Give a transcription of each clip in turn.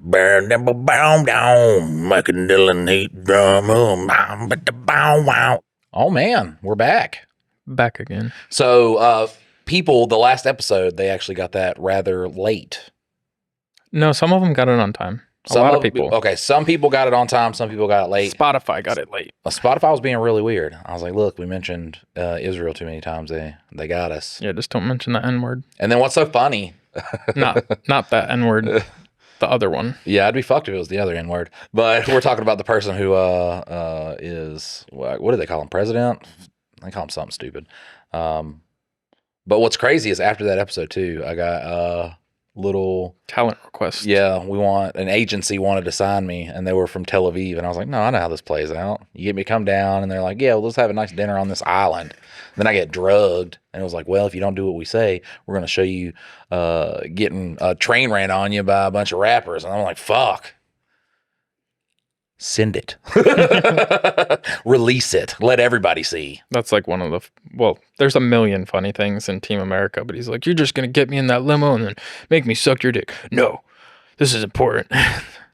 Burn them bow down, making Dylan heat drum. But the bow wow. Oh man, we're back. Back again. So, people, the last episode, they actually got that rather late. No, some of them got it on time. A lot of people. Okay, some people got it on time, some people got it late. Spotify got it late. Spotify was being really weird. I was like, look, we mentioned Israel too many times. They got us. Yeah, just don't mention the N-word. And then what's so funny? Not that N-word. The other one. Yeah, I'd be fucked if it was the other N-word. But we're talking about the person who is, what do they call him, president? They call him something stupid. But what's crazy is after that episode, too, I got little... talent request. Yeah, an agency wanted to sign me, and they were from Tel Aviv. And I was like, no, I know how this plays out. You get me to come down, and they're like, yeah, well, let's have a nice dinner on this island. Then I get drugged, and it was like, well, if you don't do what we say, we're going to show you getting a train ran on you by a bunch of rappers. And I'm like, fuck. Send it. Release it. Let everybody see. That's like one of the... well, there's a million funny things in Team America, but he's like, you're just going to get me in that limo and then make me suck your dick. No, this is important.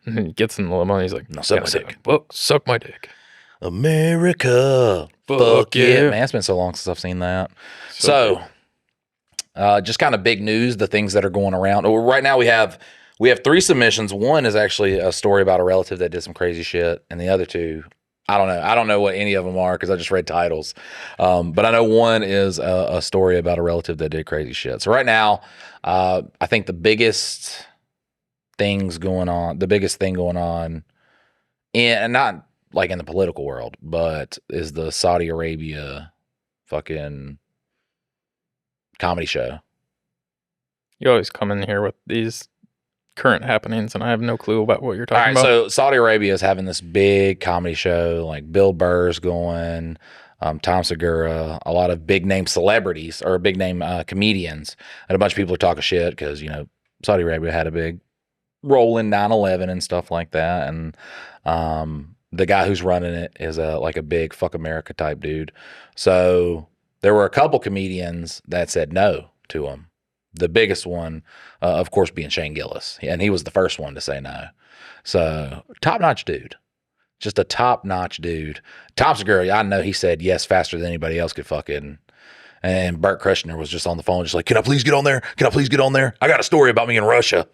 And then he gets in the limo and he's like, no, suck my dick. Well, suck my dick. America. Fuck yeah. Man, it's been so long since I've seen that. So just kind of big news, the things that are going around. Right now we have 3 submissions. One is actually a story about a relative that did some crazy shit. And the other 2, I don't know. I don't know what any of them are because I just read titles. But I know one is a story about a relative that did crazy shit. So right now, I think the biggest thing going on, and not like in the political world, but is the Saudi Arabia fucking comedy show. You always come in here with these current happenings, and I have no clue about what you're talking about. So Saudi Arabia is having this big comedy show, like Bill Burr's going, Tom Segura, a lot of big name celebrities or big name comedians, and a bunch of people are talking shit because, you know, Saudi Arabia had a big role in 9/11 and stuff like that. And the guy who's running it is like a big fuck America type dude. So there were a couple comedians that said no to him. The biggest one, of course, being Shane Gillis. And he was the first one to say no. So, top-notch dude. Just a top-notch dude. Tom Segura, I know he said yes faster than anybody else could fucking. And Bert Kreschner was just on the phone, just like, can I please get on there? Can I please get on there? I got a story about me in Russia.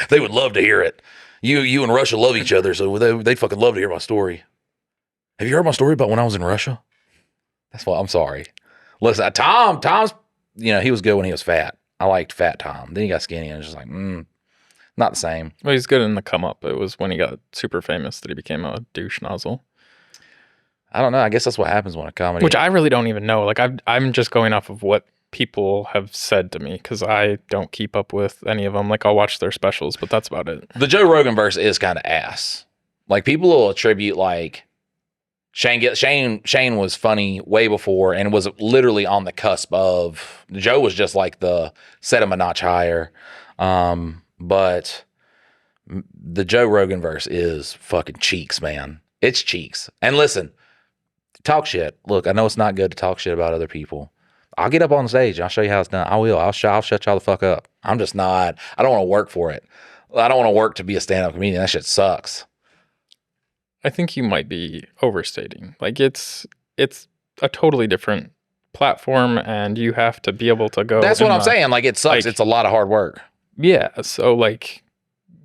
They would love to hear it. You and Russia love each other, so they'd fucking love to hear my story. Have you heard my story about when I was in Russia? That's why I'm sorry. Listen, Tom's, you know, he was good when he was fat. I liked fat Tom. Then he got skinny and it was just like, not the same. Well, he's good in the come up. It was when he got super famous that he became a douche nozzle. I don't know. I guess that's what happens when a comedy... which I really don't even know. Like, I'm just going off of what people have said to me because I don't keep up with any of them. Like, I'll watch their specials, but that's about it. The Joe Rogan-Verse is kind of ass. Like, people will attribute, like, Shane was funny way before and was literally on the cusp of... Joe was just like the set him a notch higher. But the Joe Rogan-Verse is fucking cheeks, man. It's cheeks. And listen, talk shit. Look, I know it's not good to talk shit about other people. I'll get up on stage and I'll show you how it's done. I will. I'll shut y'all the fuck up. I'm just not... I don't want to work for it. I don't want to work to be a stand-up comedian. That shit sucks. I think you might be overstating. Like, it's a totally different platform, and you have to be able to go. That's what I'm saying. Like, it sucks. Like, it's a lot of hard work. Yeah. So, like,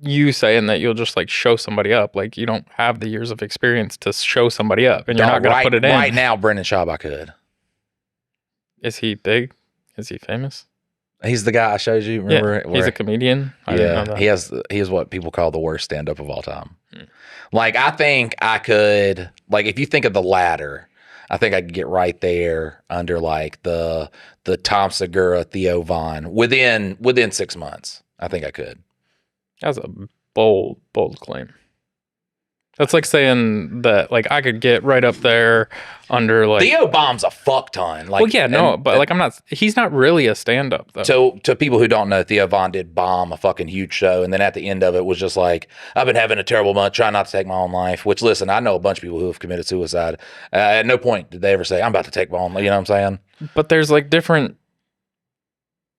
you saying that you'll just, like, show somebody up, like, you don't have the years of experience to show somebody up, and you're not going to put it in. Right now, Brendan Schaub, I could. Is he big? Is he famous? He's the guy I showed you. Remember? Yeah, he's a comedian. I didn't know that. He is what people call the worst stand-up of all time. Like, I think I could, like, if you think of the ladder, I think I could get right there under, like, the Tom Segura, Theo Von within 6 months. I think I could. That's a bold claim. That's like saying that, like, I could get right up there under, like... Theo bombs a fuck ton. Like, well, yeah, no, but, like, he's not really a stand-up, though. So, to people who don't know, Theo Von did bomb a fucking huge show, and then at the end of it was just like, I've been having a terrible month, trying not to take my own life, which, listen, I know a bunch of people who have committed suicide. At no point did they ever say, I'm about to take my own life, you know what I'm saying? But there's, like, different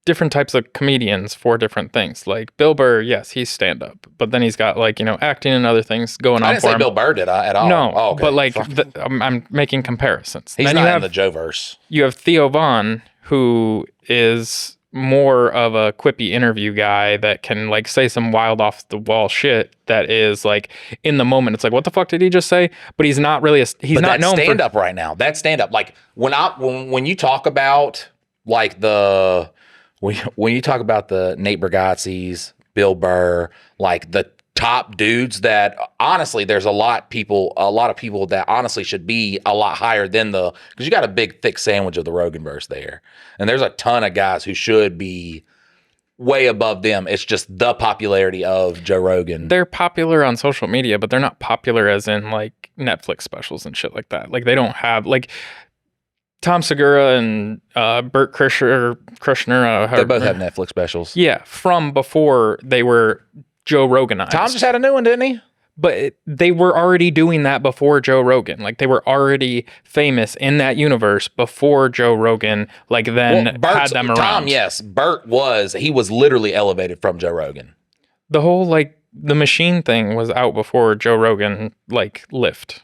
different types of comedians for different things. Like Bill Burr, yes, he's stand up, but then he's got like, acting and other things going on I didn't for say him. Bill Burr did I at all. No, Oh, okay. but like Fuck. I'm making comparisons. He's then not you in have the Joe-verse. you have Theo Vaughn, who is more of a quippy interview guy that can like say some wild off the wall shit that is like in the moment. It's like, what the fuck did he just say? But he's not really he's But not that's known stand for up right now. That's stand up. Like when you talk about like when you talk about the Nate Bargatze's, Bill Burr, like the top dudes that honestly, there's a lot of people that honestly should be a lot higher than because you got a big thick sandwich of the Rogan-Verse there. And there's a ton of guys who should be way above them. It's just the popularity of Joe Rogan. They're popular on social media, but they're not popular as in like Netflix specials and shit like that. Like they don't have like Tom Segura and Burt Kreischer. They both have Netflix specials. Yeah, from before they were Joe Roganized. Tom just had a new one, didn't he? But they were already doing that before Joe Rogan. Like they were already famous in that universe before Joe Rogan. Like then had them around. Tom, yes, Burt he was literally elevated from Joe Rogan. The whole like the machine thing was out before Joe Rogan like lift.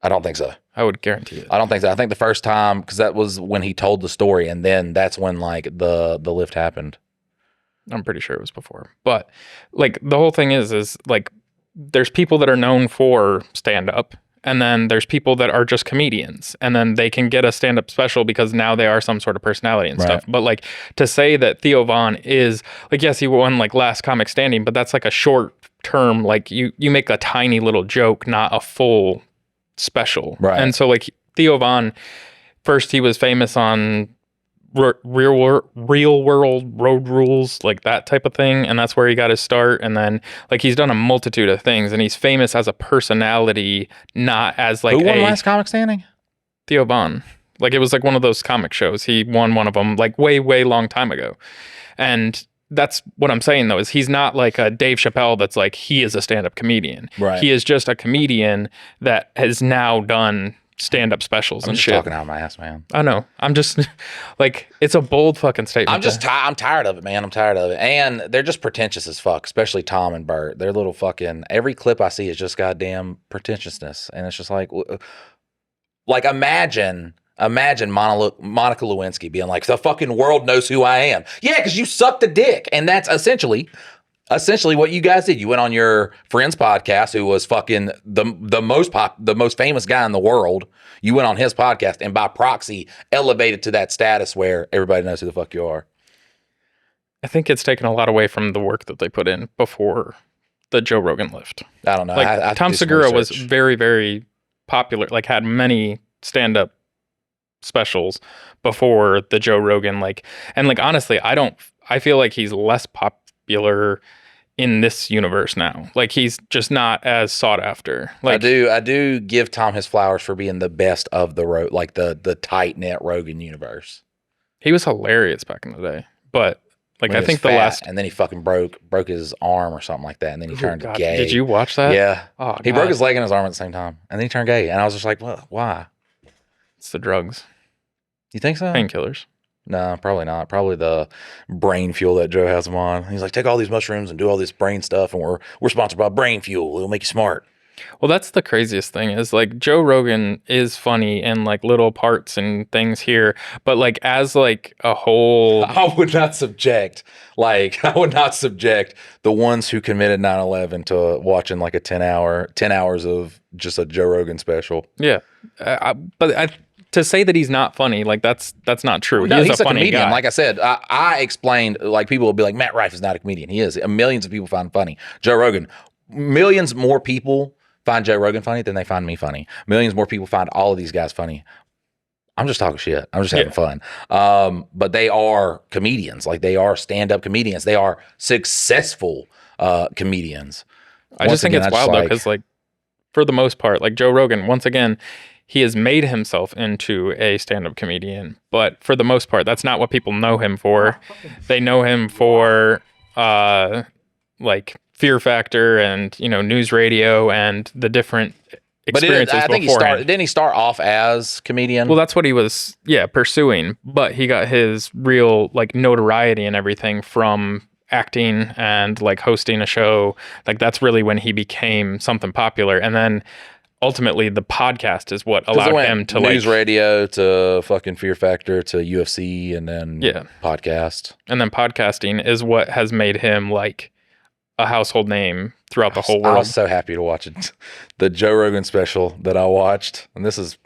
I don't think so. I would guarantee it. I don't think so. I think the first time, because that was when he told the story, and then that's when like the lift happened. I'm pretty sure it was before. But like the whole thing is like there's people that are known for stand up, and then there's people that are just comedians, and then they can get a stand up special because now they are some sort of personality and stuff. But like to say that Theo Vaughn is like, yes, he won like Last Comic Standing, but that's like a short term, like you make a tiny little joke, not a full special. Right. And so like Theo Vaughn, first he was famous on real world road rules, like that type of thing, and that's where he got his start. And then like he's done a multitude of things, and he's famous as a personality, not as like who won Last Comic Standing? Theo Vaughn. Like it was like one of those comic shows. He won one of them like way long time ago. And that's what I'm saying though, is he's not like a Dave Chappelle that's like he is a stand-up comedian. Right. He is just a comedian that has now done stand-up specials I'm and just shit. talking out of my ass, man. I know. I'm just like, it's a bold fucking statement. I'm tired of it, man. I'm tired of it. And they're just pretentious as fuck, especially Tom and Burt. They're little fucking, every clip I see is just goddamn pretentiousness. And it's just like imagine Monica Lewinsky being like, the fucking world knows who I am. Yeah, because you sucked a dick. And that's essentially what you guys did. You went on your friend's podcast, who was fucking the most famous guy in the world. You went on his podcast and by proxy elevated to that status where everybody knows who the fuck you are. I think it's taken a lot away from the work that they put in before the Joe Rogan lift. I don't know. Like I Tom Segura was very popular, like had many stand-up specials before the Joe Rogan, and honestly, I feel like he's less popular in this universe now. Like he's just not as sought after. Like I do give Tom his flowers for being the best of the tight knit Rogan universe. He was hilarious back in the day, but like When I he think was the fat, last and then he fucking broke his arm or something like that, and then he turned gay. Did you watch that? Yeah. Oh, he God. broke his leg and his arm at the same time, and then he turned gay, and I was just like, well, why? It's the drugs, You think so? painkillers. No, probably not. Probably the brain fuel that Joe has him on. He's like, take all these mushrooms and do all this brain stuff, and we're sponsored by Brain Fuel. It'll make you smart. Well, that's the craziest thing is like Joe Rogan is funny in like little parts and things here, but like as like a whole, I would not subject the ones who committed 9/11 to watching like a 10 hours of just a Joe Rogan special. yeah. To say that he's not funny, like that's not true. No, he's a funny comedian. guy. Like I said, I explained, like people will be like, Matt Rife is not a comedian. He is. Millions of people find him funny. Joe Rogan, millions more people find Joe Rogan funny than they find me funny. Millions more people find all of these guys funny. I'm just talking shit. I'm just having fun. But they are comedians. Like they are stand-up comedians. They are successful comedians. I just think it's wild though, because like for the most part, like Joe Rogan, once again, he has made himself into a stand-up comedian, but for the most part, that's not what people know him for. They know him for like Fear Factor and news radio and the different But experiences I think beforehand. didn't he start off as comedian? Well, that's what he was, pursuing. But he got his real like notoriety and everything from acting and like hosting a show. Like that's really when he became something popular. And then ultimately, the podcast is what allowed him to news like radio to fucking Fear Factor to UFC and then podcast. And then podcasting is what has made him like a household name throughout the whole world. I was so happy to watch it. The Joe Rogan special that I watched, and this is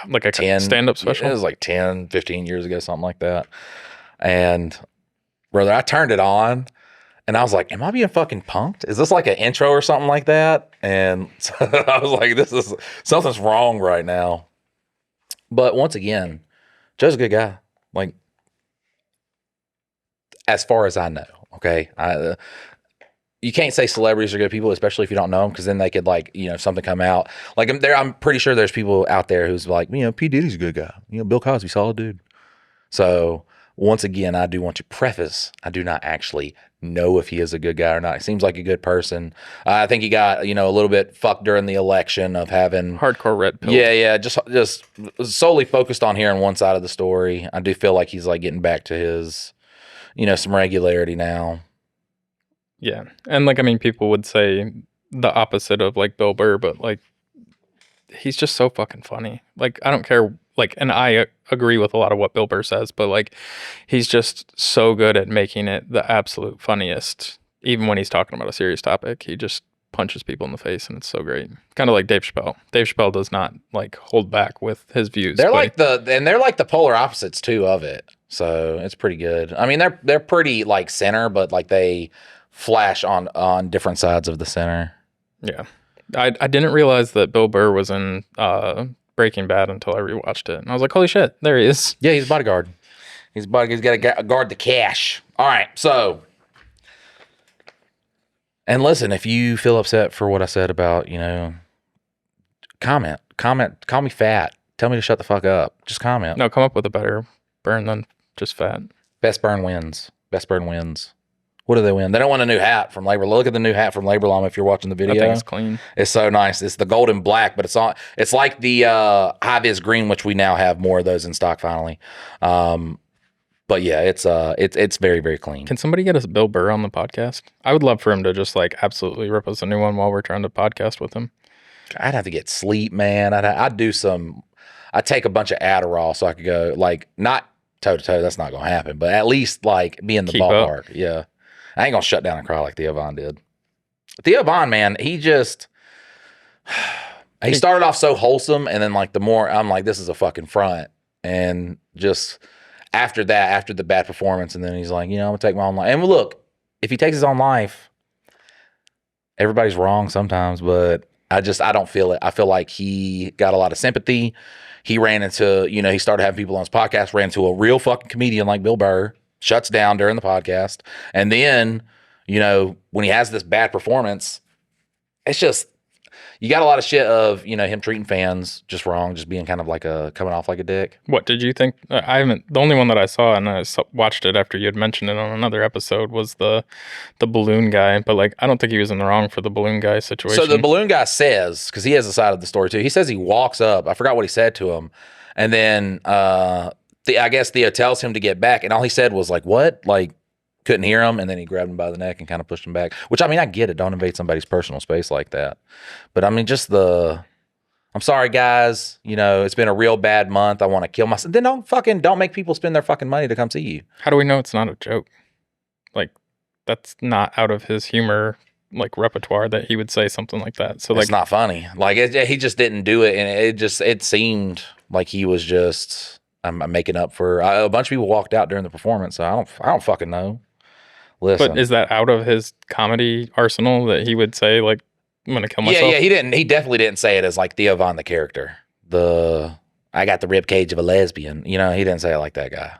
like a stand-up special. It was like 10, 15 years ago, something like that. And brother, I turned it on and I was like, am I being fucking punked? Is this like an intro or something like that? And so I was like, something's wrong right now. But once again, Joe's a good guy. Like, as far as I know, okay? You can't say celebrities are good people, especially if you don't know them, because then they could like, something come out. Like I'm pretty sure there's people out there who's like, P. Diddy's a good guy. Bill Cosby, solid dude. So once again, I do want to preface, I do not actually know if he is a good guy or not. He seems like a good person. I think he got, a little bit fucked during the election of having hardcore red pill. Yeah. Just solely focused on hearing one side of the story. I do feel like he's like getting back to his, some regularity now. Yeah. And like, I mean, people would say the opposite of like Bill Burr, but like, he's just so fucking funny. Like, I don't care. Like, and I agree with a lot of what Bill Burr says, but like, he's just so good at making it the absolute funniest. Even when he's talking about a serious topic, he just punches people in the face, and it's so great. Kind of like Dave Chappelle. Dave Chappelle does not like hold back with his views. They're like the polar opposites too of it. So it's pretty good. I mean, they're pretty like center, but like they flash on different sides of the center. Yeah. I didn't realize that Bill Burr was in Breaking Bad until I rewatched it. And I was like, holy shit, there he is. Yeah, he's a bodyguard. He's got to guard the cash. All right, so. And listen, if you feel upset for what I said about, comment, call me fat. Tell me to shut the fuck up. Just comment. No, come up with a better burn than just fat. Best burn wins. What do they win? They don't want a new hat from Labor. Look at the new hat from Labor Llama if you're watching the video. I think it's clean. It's so nice. It's the gold and black, but it's like the high-vis green, which we now have more of those in stock finally. But yeah, it's very, very clean. Can somebody get us Bill Burr on the podcast? I would love for him to just like absolutely rip us a new one while we're trying to podcast with him. I'd have to get sleep, man. I'd take a bunch of Adderall so I could go like not toe to toe. That's not gonna happen, but at least like be in the ballpark. Up. Yeah. I ain't gonna shut down and cry like Theo Von did. Theo Von, man, he started off so wholesome, and then like the more I'm like, this is a fucking front. And just after that, after the bad performance, and then he's like, I'm gonna take my own life. And look, if he takes his own life, everybody's wrong sometimes, but I don't feel it. I feel like he got a lot of sympathy. He ran into, he started having people on his podcast, ran into a real fucking comedian like Bill Burr. Shuts down during the podcast. And then, when he has this bad performance, it's just, you got a lot of shit of, him treating fans just wrong, just being kind of like coming off like a dick. What did you think? The only one that I saw, and I watched it after you had mentioned it on another episode, was the balloon guy. But like, I don't think he was in the wrong for the balloon guy situation. So the balloon guy says, because he has a side of the story too, he says he walks up, I forgot what he said to him. And then, I guess Theo tells him to get back, and all he said was like, what? Like, couldn't hear him, and then he grabbed him by the neck and kind of pushed him back. Which, I mean, I get it. Don't invade somebody's personal space like that. But, I mean, I'm sorry, guys. It's been a real bad month. I want to kill myself. Then don't make people spend their fucking money to come see you. How do we know it's not a joke? Like, that's not out of his humor, like, repertoire that he would say something like that. So, like, it's not funny. Like, he just didn't do it, and it seemed like he was just... I'm making up for a bunch of people walked out during the performance, so I don't fucking know. Listen, but is that out of his comedy arsenal that he would say like, I'm gonna kill myself? Yeah, he didn't. He definitely didn't say it as like Theo Von the character. I got the rib cage of a lesbian. He didn't say it like that guy.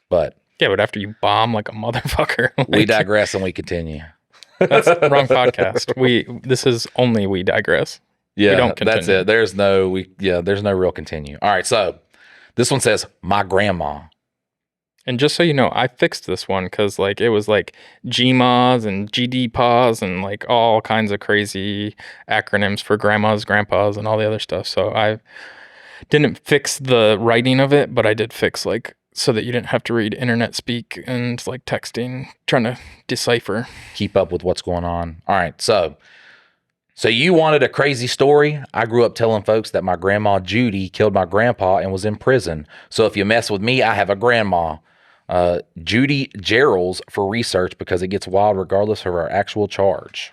But yeah, but after you bomb like a motherfucker, like, we digress and we continue. That's the wrong podcast. This is only we digress. Yeah, we don't continue. That's it. There's no real continue. All right, so. This one says, my grandma. And just so you know, I fixed this one because like it was like GMAs and GDPAs and like all kinds of crazy acronyms for grandmas, grandpas, and all the other stuff. So I didn't fix the writing of it, but I did fix like so that you didn't have to read internet speak and like texting, trying to decipher. Keep up with what's going on. All right, so you wanted a crazy story? I grew up telling folks that my grandma Judy killed my grandpa and was in prison. So if you mess with me, I have a grandma. Judy Gerald's for research because it gets wild regardless of our actual charge.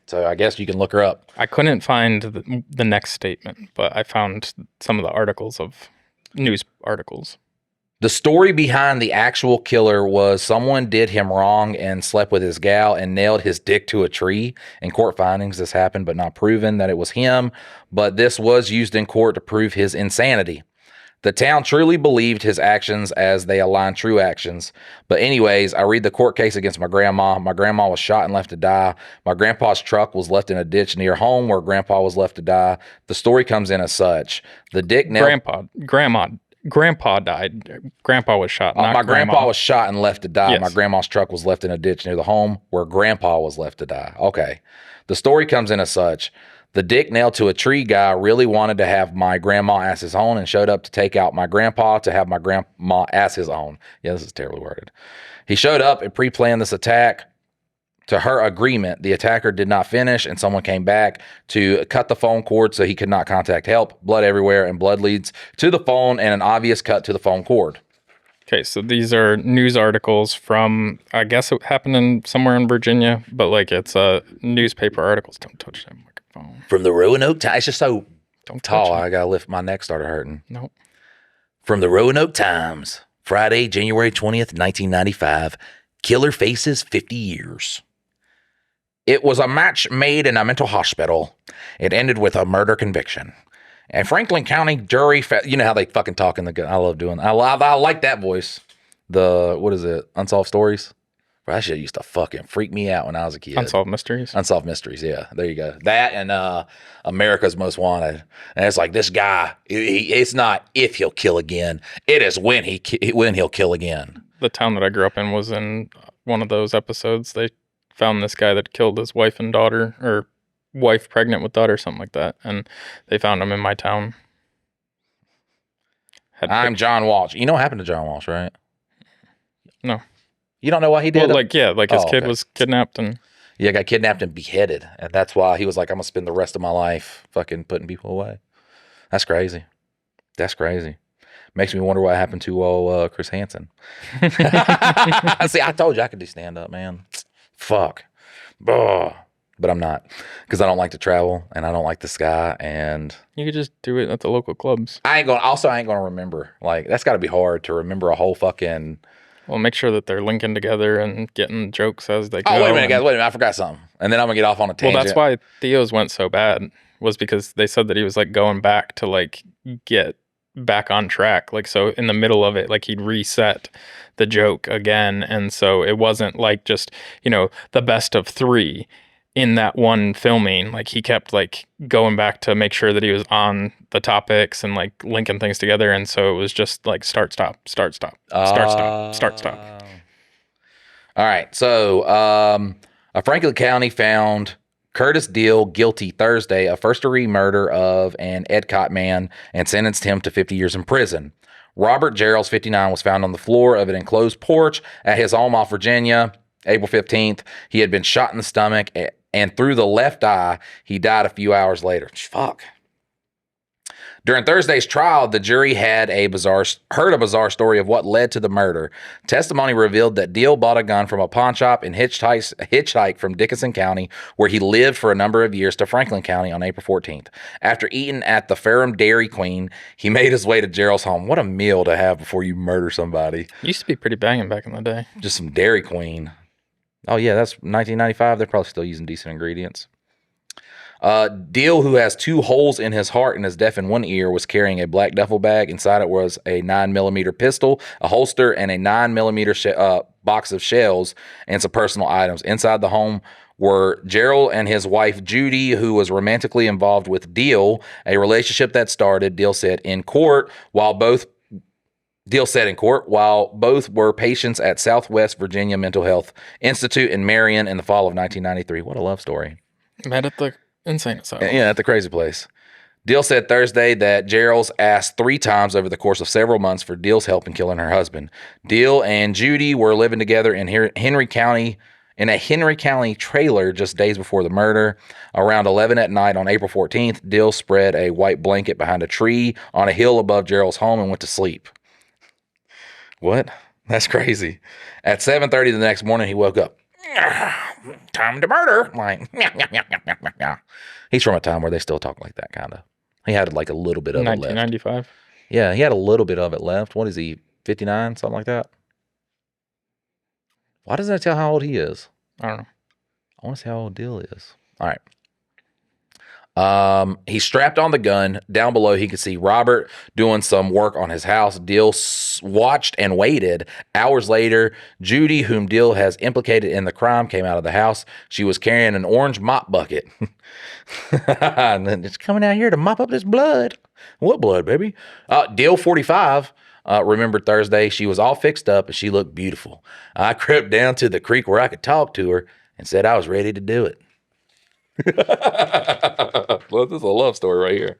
So I guess you can look her up. I couldn't find the next statement, but I found some of the articles of news articles. The story behind the actual killer was someone did him wrong and slept with his gal and nailed his dick to a tree. In court findings, this happened, but not proven that it was him. But this was used in court to prove his insanity. The town truly believed his actions as they aligned true actions. But anyways, I read the court case against my grandma. My grandma was shot and left to die. My grandpa's truck was left in a ditch near home where grandpa was left to die. The story comes in as such. The dick nailed... Grandpa died. Grandpa was shot, not my grandma. grandpa was shot and left to die. Yes. My grandma's truck was left in a ditch near the home where grandpa was left to die. Okay. The story comes in as such. The dick nailed to a tree guy really wanted to have my grandma as his own and showed up to take out my grandpa to have my grandma as his own. Yeah, this is terribly worded. He showed up and pre-planned this attack. To her agreement, the attacker did not finish and someone came back to cut the phone cord so he could not contact help. Blood everywhere and blood leads to the phone and an obvious cut to the phone cord. Okay, so these are news articles from, I guess it happened somewhere in Virginia, but like it's newspaper articles. Don't touch that microphone. From the Roanoke Times. It's just so Don't tall. touch it. I got to lift. My neck started hurting. Nope. From the Roanoke Times, Friday, January 20th, 1995. Killer faces 50 years. It was a match made in a mental hospital. It ended with a murder conviction. And Franklin County jury, you know how they fucking talk in the, I love doing, I like that voice. The, what is it? Unsolved Stories? Bro, that shit used to fucking freak me out when I was a kid. Unsolved Mysteries? Unsolved Mysteries, yeah. There you go. That and America's Most Wanted. And it's like, this guy, it's not if he'll kill again. It is when he'll kill again. The town that I grew up in was in one of those episodes. They found this guy that killed his wife and daughter, or wife pregnant with daughter, something like that. And they found him in my town. I'm John Walsh. You know what happened to John Walsh, right? No. You don't know why he did it? His kid was kidnapped and... Yeah, got kidnapped and beheaded. And that's why he was like, I'm going to spend the rest of my life fucking putting people away. That's crazy. That's crazy. Makes me wonder what happened to Chris Hansen. See, I told you I could do stand-up, man. Fuck. Ugh. But I'm not. Because I don't like to travel, and I don't like the sky, and... You could just do it at the local clubs. I ain't going to remember. Like, that's got to be hard to remember a whole fucking... Well, make sure that they're linking together and getting jokes as they go. Oh, wait a minute, guys. Wait a minute. I forgot something. And then I'm going to get off on a tangent. Well, that's why Theo's went so bad, was because they said that he was, like, going back to, like, get back on track. Like, so in the middle of it, like, he'd reset the joke again. And so it wasn't, like, just, the best of three in that one filming. Like, he kept, like, going back to make sure that he was on the topics and, like, linking things together. And so it was just, like, start, stop, start, stop, start, stop, start, stop. All right. So a Franklin County found Curtis Deal guilty Thursday of first-degree murder of an Edcott man and sentenced him to 50 years in prison. Robert Gerald, 59, was found on the floor of an enclosed porch at his home off Virginia, April 15th. He had been shot in the stomach and through the left eye. He died a few hours later. Fuck. During Thursday's trial, the jury heard a bizarre story of what led to the murder. Testimony revealed that Deal bought a gun from a pawn shop and hitchhiked from Dickinson County, where he lived for a number of years, to Franklin County on April 14th. After eating at the Ferrum Dairy Queen, he made his way to Gerald's home. What a meal to have before you murder somebody. Used to be pretty banging back in the day. Just some Dairy Queen. Oh, yeah, that's 1995. They're probably still using decent ingredients. Deal, who has 2 holes in his heart and is deaf in one ear, was carrying a black duffel bag. Inside it was a 9mm pistol, a holster, and a 9mm box of shells and some personal items. Inside the home were Gerald and his wife, Judy, who was romantically involved with Deal, a relationship that started, Deal said, in court while both Deal said in court, while both were patients at Southwest Virginia Mental Health Institute in Marion in the fall of 1993. What a love story. Met at the insane asylum. Yeah, at the crazy place. Deal said Thursday that Gerald's asked 3 times over the course of several months for Deal's help in killing her husband. Deal and Judy were living together in Henry County, in a Henry County trailer just days before the murder. Around 11 at night on April 14th, Deal spread a white blanket behind a tree on a hill above Gerald's home and went to sleep. What? That's crazy. At 7:30 the next morning, he woke up. Time to murder. Like, he's from a time where they still talk like that, kind of. He had like a little bit of it left. 1995. Yeah, he had a little bit of it left. What is he, 59, something like that? Why doesn't it tell how old he is? I don't know. I want to see how old Dill is. All right. He strapped on the gun. Down below, he could see Robert doing some work on his house. Dill watched and waited. Hours later, Judy, whom Dill has implicated in the crime, came out of the house. She was carrying an orange mop bucket. And then it's coming out here to mop up this blood. What blood, baby? Dill, 45, remembered Thursday. She was all fixed up and she looked beautiful. I crept down to the creek where I could talk to her and said I was ready to do it. Well, this is a love story right here.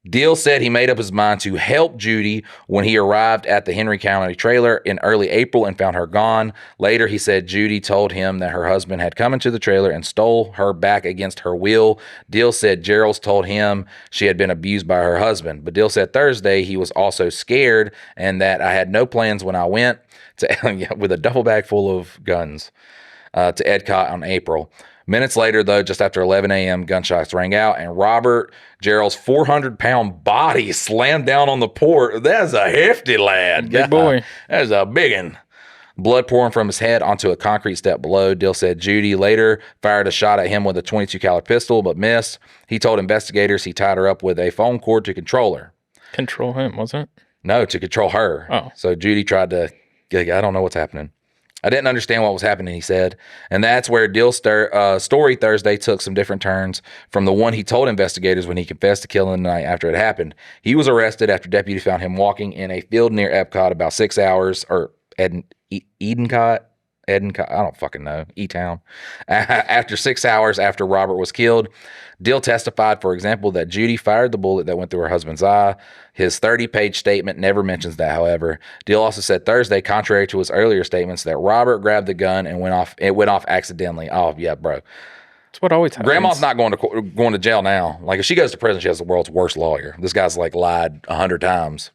Deal said he made up his mind to help Judy when he arrived at the Henry County trailer in early April and found her gone. Later, he said Judy told him that her husband had come into the trailer and stole her back against her will. Deal said Gerald told him she had been abused by her husband. But Deal said Thursday he was also scared and that I had no plans when I went to with a duffel bag full of guns to Edcott on April. Minutes later, though, just after 11 a.m., gunshots rang out, and Robert Gerald's 400-pound body slammed down on the porch. That's a hefty lad. Big boy. That's a big one. Blood pouring from his head onto a concrete step below. Dill said Judy later fired a shot at him with a .22 caliber pistol, but missed. He told investigators he tied her up with a phone cord to control her. Control him, wasn't it? No, to control her. Oh. So Judy tried to, I don't know what's happening. I didn't understand what was happening, he said. And that's where Dill's story Thursday took some different turns from the one he told investigators when he confessed to killing the night after it happened. He was arrested after deputies found him walking in a field near Epcot about 6 hours, or Edencott, I don't fucking know, E-Town. After 6 hours after Robert was killed, Dill testified, for example, that Judy fired the bullet that went through her husband's eye. His 30-page statement never mentions that, however. Dill also said Thursday, contrary to his earlier statements, that Robert grabbed the gun and it went off accidentally. Oh, yeah, bro. That's what always happens. Grandma's not going to jail now. Like, if she goes to prison, she has the world's worst lawyer. This guy's, like, lied 100 times.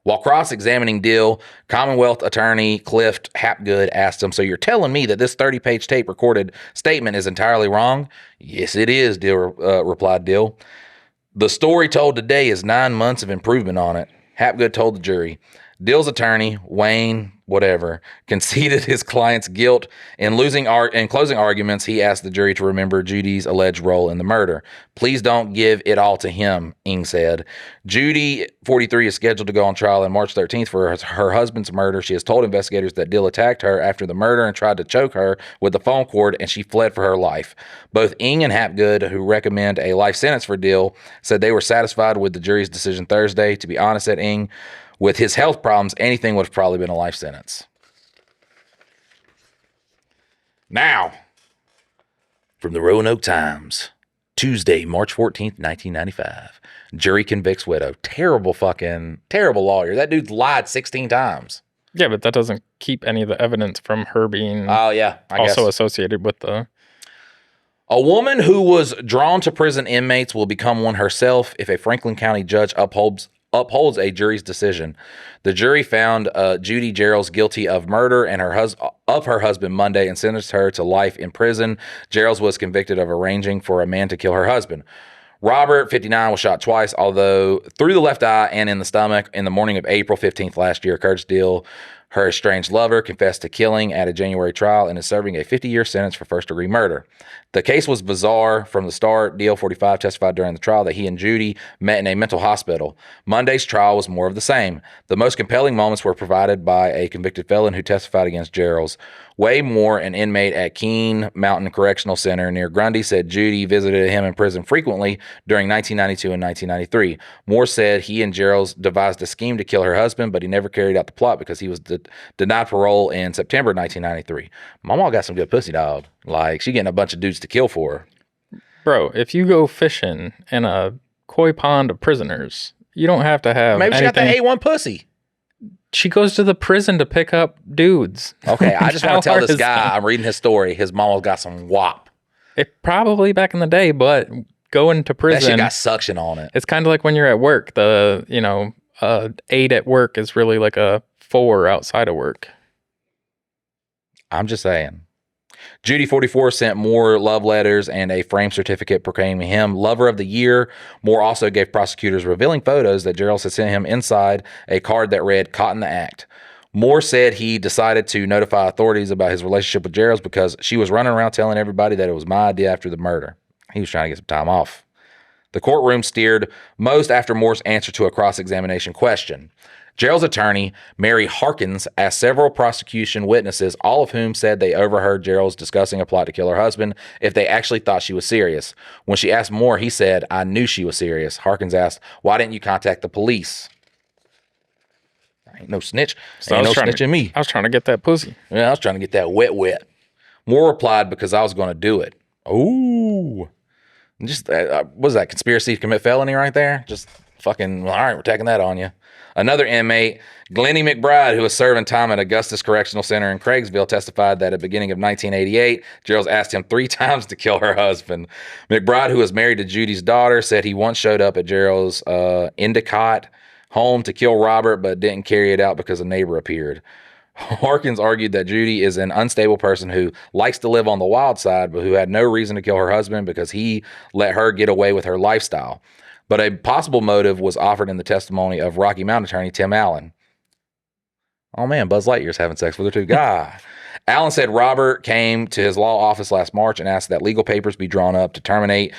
While cross-examining Dill, Commonwealth attorney Cliff Hapgood asked him, so you're telling me that this 30-page tape-recorded statement is entirely wrong? Yes, it is, replied Dill. The story told today is 9 months of improvement on it, Hapgood told the jury. Dill's attorney, Wayne, whatever, conceded his client's guilt. In closing arguments, he asked the jury to remember Judy's alleged role in the murder. Please don't give it all to him, Ng said. Judy, 43, is scheduled to go on trial on March 13th for her husband's murder. She has told investigators that Dill attacked her after the murder and tried to choke her with the phone cord, and she fled for her life. Both Ng and Hapgood, who recommend a life sentence for Dill, said they were satisfied with the jury's decision Thursday. To be honest, said Ng, with his health problems, anything would have probably been a life sentence. Now, from the Roanoke Times, Tuesday, March 14th, 1995. Jury convicts widow. Terrible lawyer. That dude lied 16 times. Yeah, but that doesn't keep any of the evidence from her being also associated with the... A woman who was drawn to prison inmates will become one herself if a Franklin County judge upholds a jury's decision. The jury found Judy Gerald guilty of murder and her husband Monday and sentenced her to life in prison. Gerald was convicted of arranging for a man to kill her husband. Robert, 59, was shot twice, although through the left eye and in the stomach, in the morning of April 15th last year. Curtis Dill, Her estranged lover confessed to killing at a January trial and is serving a 50-year sentence for first-degree murder. The case was bizarre from the start. DL45 testified during the trial that he and Judy met in a mental hospital. Monday's trial was more of the same. The most compelling moments were provided by a convicted felon who testified against Gerald. Way Moore, an inmate at Keene Mountain Correctional Center near Grundy, said Judy visited him in prison frequently during 1992 and 1993. Moore said he and Gerald devised a scheme to kill her husband, but he never carried out the plot because he was denied parole in September 1993. Mama got some good pussy, dog. Like, she getting a bunch of dudes to kill for her. Bro, if you go fishing in a koi pond of prisoners, you don't have to have Maybe she anything. got the A1 pussy. She goes to the prison to pick up dudes. Okay, I just want to tell this guy, that? I'm reading his story, his mama got some wop. It probably back in the day, but going to prison. That shit got suction on it. It's kind of like when you're at work. The, 8 at work is really like a 4 outside of work. I'm just saying. Judy 44 sent Moore love letters and a framed certificate proclaiming him Lover of the Year. Moore also gave prosecutors revealing photos that Gerald had sent him inside a card that read, "Caught in the act." Moore said he decided to notify authorities about his relationship with Gerald because she was running around telling everybody that it was my idea after the murder. He was trying to get some time off. The courtroom steered most after Moore's answer to a cross-examination question. Gerald's attorney, Mary Harkins, asked several prosecution witnesses, all of whom said they overheard Gerald's discussing a plot to kill her husband, if they actually thought she was serious. When she asked Moore, he said, "I knew she was serious." Harkins asked, "Why didn't you contact the police?" Ain't no snitch. So Ain't no snitching me. I was trying to get that pussy. Yeah, I was trying to get that wet. Moore replied, "Because I was going to do it." Ooh. Just, what was that, conspiracy to commit felony right there? Just fucking, all right, we're taking that on you. Another inmate, Glennie McBride, who was serving time at Augustus Correctional Center in Craigsville, testified that at the beginning of 1988, Gerald asked him 3 times to kill her husband. McBride, who was married to Judy's daughter, said he once showed up at Gerald's Endicott home to kill Robert, but didn't carry it out because a neighbor appeared. Harkins argued that Judy is an unstable person who likes to live on the wild side, but who had no reason to kill her husband because he let her get away with her lifestyle. But a possible motive was offered in the testimony of Rocky Mountain attorney Tim Allen. Oh man, Buzz Lightyear's having sex with her too. God. Allen said Robert came to his law office last March and asked that legal papers be drawn up to terminate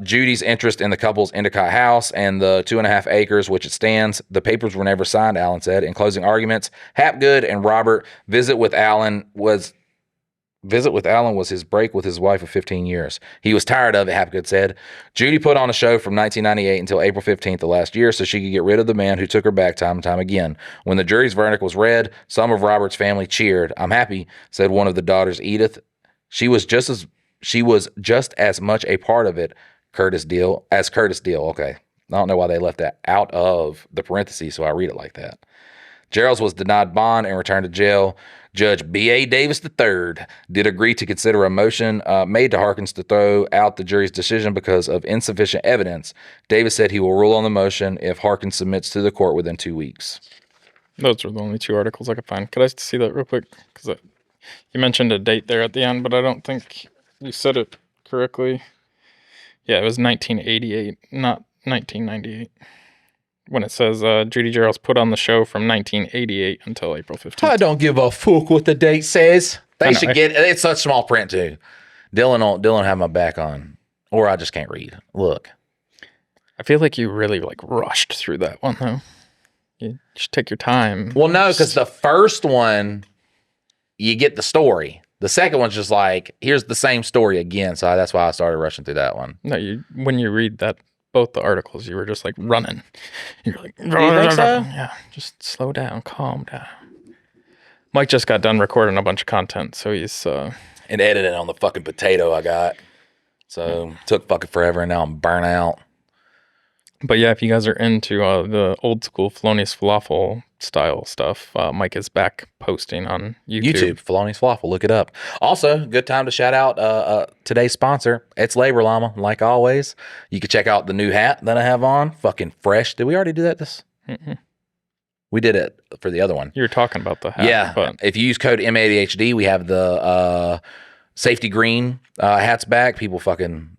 Judy's interest in the couple's Endicott house and the 2.5 acres which it stands. The papers were never signed, Allen said. In closing arguments, Hapgood and Robert visit with Allen was his break with his wife of 15 years. He was tired of it, Hapgood said. Judy put on a show from 1998 until April 15th of last year so she could get rid of the man who took her back time and time again. When the jury's verdict was read, some of Robert's family cheered. "I'm happy," said one of the daughters, Edith. She was just as much a part of it, Curtis Deal. Okay. I don't know why they left that out of the parentheses, so I read it like that. Gerald was denied bond and returned to jail. Judge B.A. Davis III did agree to consider a motion made to Harkins to throw out the jury's decision because of insufficient evidence. Davis said he will rule on the motion if Harkins submits to the court within 2 weeks. Those are the only 2 articles I could find. Could I see that real quick? Because you mentioned a date there at the end, but I don't think you said it correctly. Yeah, it was 1988, not 1998. When it says Judy Gerald's put on the show from 1988 until April 15th. I don't give a fuck what the date says. They should get it's such small print too. Dylan have my back on, or I just can't read. Look, I feel like you really rushed through that one though. You should take your time. Well, no, because the first one you get the story. The second one's just like, here's the same story again. So that's why I started rushing through that one. No, when you read that. Both the articles, you were just running. You're like, do you think so? Yeah, just slow down, calm down. Mike just got done recording a bunch of content, so he's and editing on the fucking potato I got. So took fucking forever, and now I'm burnt out. But yeah, if you guys are into the old school Felonious Falafel style stuff, Mike is back posting on YouTube. Felonious Falafel, look it up. Also, good time to shout out today's sponsor. It's Labor Llama, like always. You can check out the new hat that I have on. Fucking fresh. Did we already do that? We did it for the other one. You were talking about the hat. Yeah. But if you use code MADHD, we have the safety green hats back. People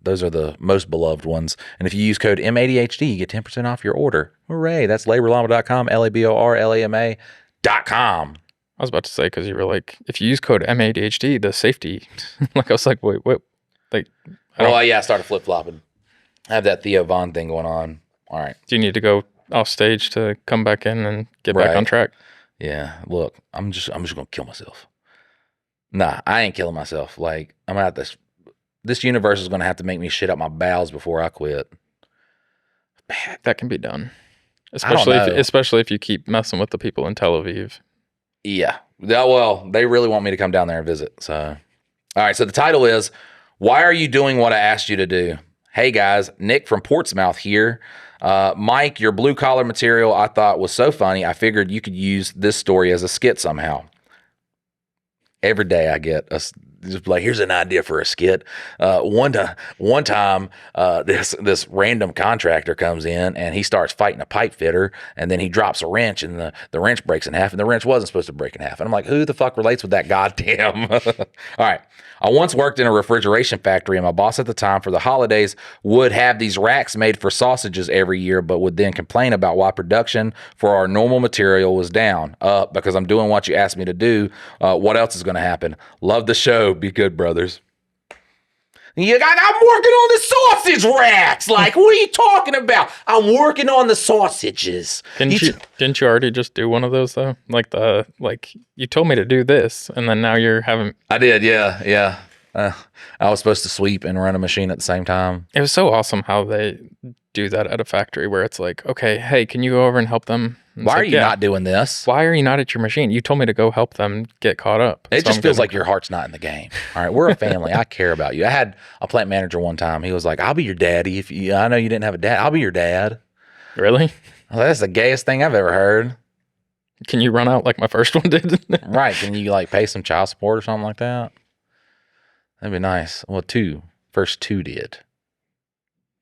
those are the most beloved ones. And if you use code MADHD, you get 10% off your order. Hooray. That's laborllama.com, LABORLAMA.com. I was about to say, because you were like, if you use code MADHD, the safety, like I was like, wait, what? Like, I started flip flopping. I have that Theo Von thing going on. All right. Do you need to go off stage to come back in and get back on track? Yeah. Look, I'm just gonna kill myself. Nah, I ain't killing myself. Like, I'm out this universe is gonna have to make me shit up my bowels before I quit. That can be done. I don't know. Especially if you keep messing with the people in Tel Aviv. Yeah. Well, they really want me to come down there and visit. So, all right. So the title is, Why Are You Doing What I Asked You to Do? Hey guys, Nick from Portsmouth here. Mike, your blue collar material I thought was so funny. I figured you could use this story as a skit somehow. Every day I get just like, here's an idea for a skit. One time, this random contractor comes in and he starts fighting a pipe fitter, and then he drops a wrench and the wrench breaks in half, and the wrench wasn't supposed to break in half. And I'm like, who the fuck relates with that goddamn? All right. I once worked in a refrigeration factory, and my boss at the time for the holidays would have these racks made for sausages every year, but would then complain about why production for our normal material was down. Because I'm doing what you asked me to do. What else is going to happen? Love the show. Be good, brothers. I'm working on the sausage racks. Like, what are you talking about? I'm working on the sausages. Didn't you already just do one of those though? Like you told me to do this, and then now you're having. I did, yeah. I was supposed to sweep and run a machine at the same time. It was so awesome how they do that at a factory where it's like, okay, hey, can you go over and help them? Why are you not doing this? Why are you not at your machine? You told me to go help them get caught up. It just feels like your heart's not in the game. All right, we're a family. I care about you. I had a plant manager one time. He was like, I'll be your daddy. I know you didn't have a dad. I'll be your dad. Really? Well, that's the gayest thing I've ever heard. Can you run out like my first one did? Right. Can you like pay some child support or something like that? That'd be nice. Well, first two did.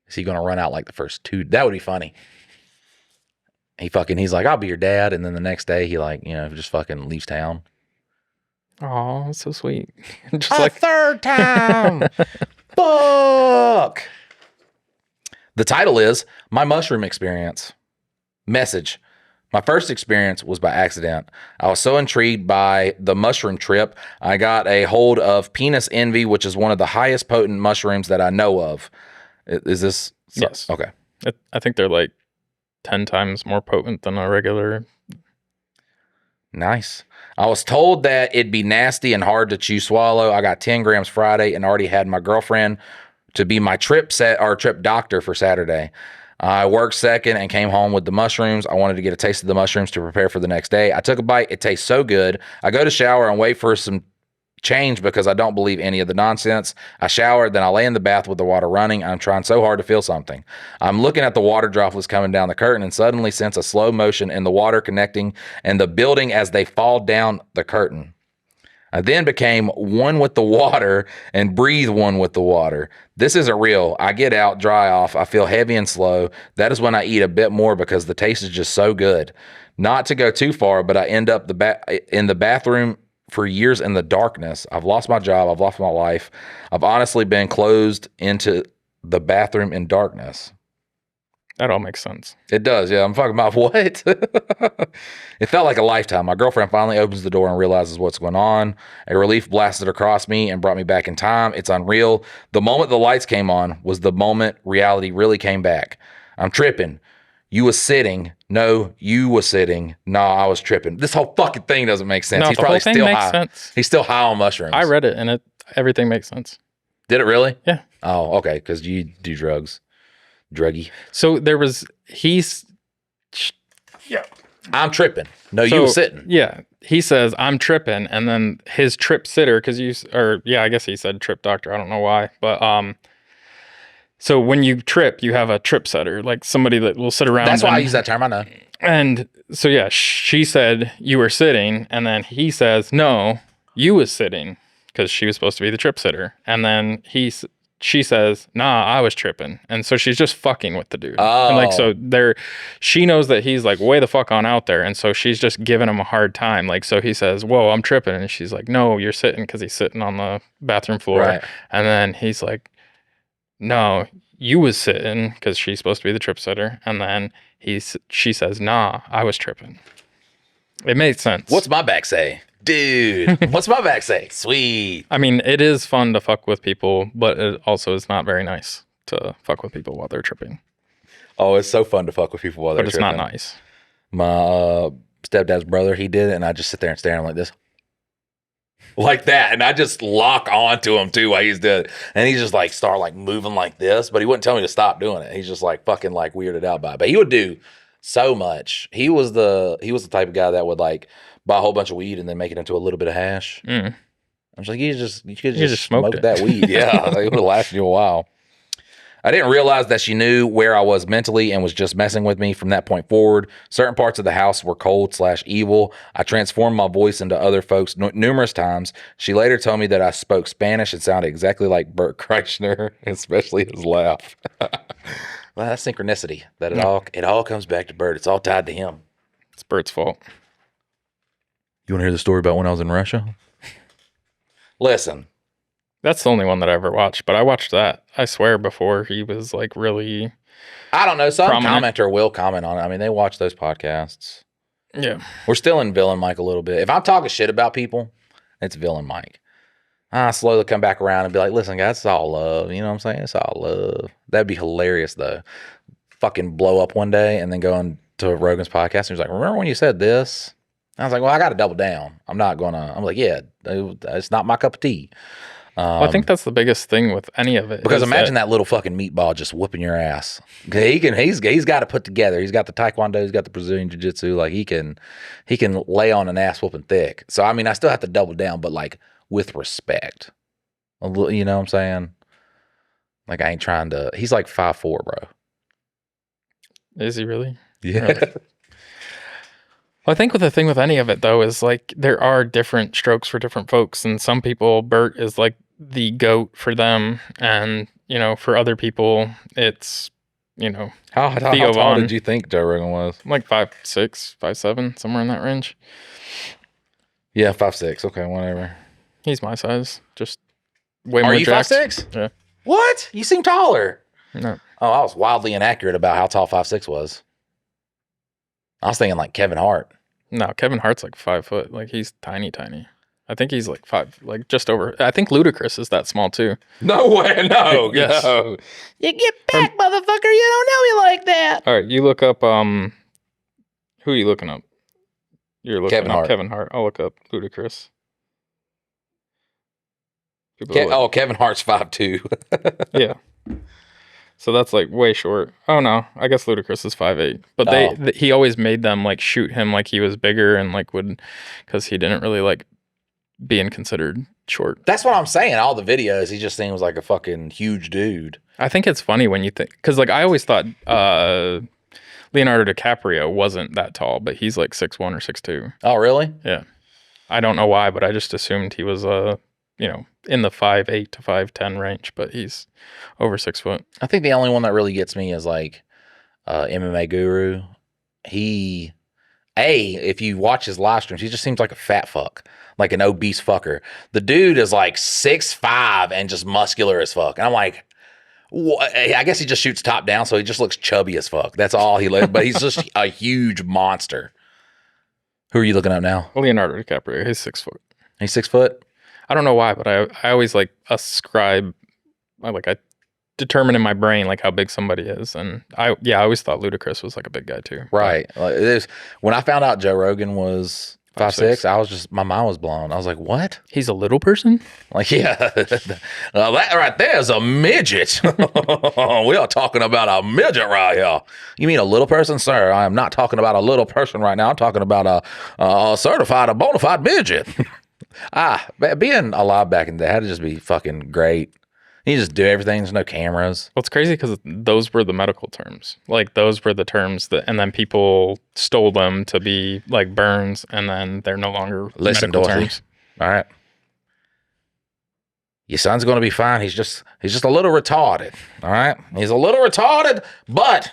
Is he going to run out like the first two? That would be funny. He's like, I'll be your dad. And then the next day he just fucking leaves town. Oh, so sweet. Just a third time. Fuck. The title is My Mushroom Experience. Message. My first experience was by accident. I was so intrigued by the mushroom trip, I got a hold of penis envy, which is one of the highest potent mushrooms that I know of. Is this? Yes. Okay. I think they're like 10 times more potent than a regular. Nice. I was told that it'd be nasty and hard to swallow. I got 10 grams Friday and already had my girlfriend to be my trip doctor for Saturday. I worked second and came home with the mushrooms. I wanted to get a taste of the mushrooms to prepare for the next day. I took a bite. It tastes so good. I go to shower and wait for some change because I don't believe any of the nonsense. I shower, then I lay in the bath with the water running. I'm trying so hard to feel something. I'm looking at the water droplets coming down the curtain and suddenly sense a slow motion in the water connecting and the building as they fall down the curtain. I then became one with the water and breathe one with the water. This isn't real. I get out, dry off. I feel heavy and slow. That is when I eat a bit more because the taste is just so good. Not to go too far, but I end up in the bathroom for years in the darkness. I've lost my job. I've lost my life. I've honestly been closed into the bathroom in darkness. That all makes sense. It does, yeah. I'm talking about what? It felt like a lifetime. My girlfriend finally opens the door and realizes what's going on. A relief blasted across me and brought me back in time. It's unreal. The moment the lights came on was the moment reality really came back. I'm tripping. You was sitting. No, you was sitting. No, I was tripping. This whole fucking thing doesn't make sense. No, He's the probably whole thing still makes high. Sense. He's still high on mushrooms. I read it and everything makes sense. Did it really? Yeah. Oh, okay. Because you do drugs. Druggy. So I'm tripping. No, you were sitting. Yeah. He says, I'm tripping. And then his trip sitter, I guess he said trip doctor. I don't know why. But, so when you trip, you have a trip setter, like somebody that will sit around. That's why I use that term. I know. And so, yeah, she said you were sitting. And then he says, no, you was sitting because she was supposed to be the trip sitter. And then she says, nah, I was tripping. And so she's just fucking with the dude. Oh. And she knows that he's like way the fuck on out there. And so she's just giving him a hard time. Like, so he says, whoa, I'm tripping. And she's like, no, you're sitting, because he's sitting on the bathroom floor. Right. And then he's like, no, you was sitting, because she's supposed to be the trip sitter. And then she says, nah, I was tripping. It made sense. What's my back say? Dude, what's my back say? Sweet. I mean, it is fun to fuck with people, but it also is not very nice to fuck with people while they're tripping. Oh, it's so fun to fuck with people while they're tripping. But it's not nice. My stepdad's brother, he did it, and I just sit there and stare at him like this. Like that, and I just lock onto him too while he's doing it. And he's just like start like moving like this, but he wouldn't tell me to stop doing it. He's just like fucking like weirded out by it. But he would do so much. He was the type of guy that would like buy a whole bunch of weed and then make it into a little bit of hash. I was like, you could just smoke that weed. Yeah, like, it would have lasted you a while. I didn't realize that she knew where I was mentally and was just messing with me from that point forward. Certain parts of the house were cold/evil. I transformed my voice into other folks numerous times. She later told me that I spoke Spanish and sounded exactly like Bert Kreischer, especially his laugh. Well, that's synchronicity. That it all comes back to Bert. It's all tied to him. It's Bert's fault. You want to hear the story about when I was in Russia? Listen. That's the only one that I ever watched, but I watched that, I swear, before he was like really I don't know. Some prominent. commenter will comment on it. I mean, they watch those podcasts. Yeah. We're still in Villain Mike a little bit. If I'm talking shit about people, it's Villain Mike. I slowly come back around and be like, listen, guys, it's all love. You know what I'm saying? It's all love. That'd be hilarious, though. Fucking blow up one day and then go into Rogan's podcast and he's like, remember when you said this? I was like, well, I got to double down. I'm like, yeah, it's not my cup of tea. Well, I think that's the biggest thing with any of it. Because imagine that little fucking meatball just whooping your ass. He's got it put together. He's got the taekwondo. He's got the Brazilian jiu-jitsu. Like he can lay on an ass whooping thick. So I mean, I still have to double down, but like with respect. You know what I'm saying? Like I ain't trying to. He's like 5'4", bro. Is he really? Yeah. Really? Well, I think the thing with any of it though is like there are different strokes for different folks, and some people Bert is like the GOAT for them, and you know, for other people it's, you know, how tall did you think Joe Rogan was? Like 5'6", 5'7", somewhere in that range. Yeah, 5'6". Okay, whatever. He's my size, just way more. Are you 5'6"? Yeah. What? You seem taller. No. Oh, I was wildly inaccurate about how tall 5'6" was. I was thinking like Kevin Hart. No, Kevin Hart's like 5 foot. Like he's tiny. I think he's like 5, like just over. I think Ludacris is that small too. No way, no. Yes. No. You get back, motherfucker. You don't know me like that. All right, you look up. Who are you looking up? You're looking Kevin up Hart. Kevin Hart. I'll look up Ludacris. Kevin Hart's 5'2". Yeah. So that's like way short. Oh no, I guess Ludacris is 5'8". But he always made them like shoot him like he was bigger and like would, because he didn't really like being considered short. That's what I'm saying. All the videos, he just seems like a fucking huge dude. I think it's funny when you think, because like I always thought Leonardo DiCaprio wasn't that tall, but he's like 6'1" or 6'2". Oh really? Yeah. I don't know why, but I just assumed he was you know, in the 5'8" to 5'10" range, but he's over 6 foot. I think the only one that really gets me is like MMA Guru. If you watch his live streams, he just seems like a fat fuck, like an obese fucker. The dude is like 6'5" and just muscular as fuck. And I'm like, what? I guess he just shoots top down, so he just looks chubby as fuck. That's all he looks, but he's just a huge monster. Who are you looking up now? Leonardo DiCaprio, he's 6 foot. He's 6 foot? I don't know why, but I always like ascribe, I determine in my brain like how big somebody is, and I always thought Ludacris was like a big guy too. Right. Like, when I found out Joe Rogan was 5'6", I was just, my mind was blown. I was like, what? He's a little person? Like, yeah, that right there is a midget. We are talking about a midget right here. You mean a little person, sir? I am not talking about a little person right now. I'm talking about a certified, a bona fide midget. Being alive back in the day had to just be fucking great. You just do everything. There's no cameras. Well, it's crazy because those were the medical terms. Like those were the terms that, and then people stole them to be like burns, and then they're no longer medical terms. All right. Your son's going to be fine. He's just a little retarded. All right. He's a little retarded, but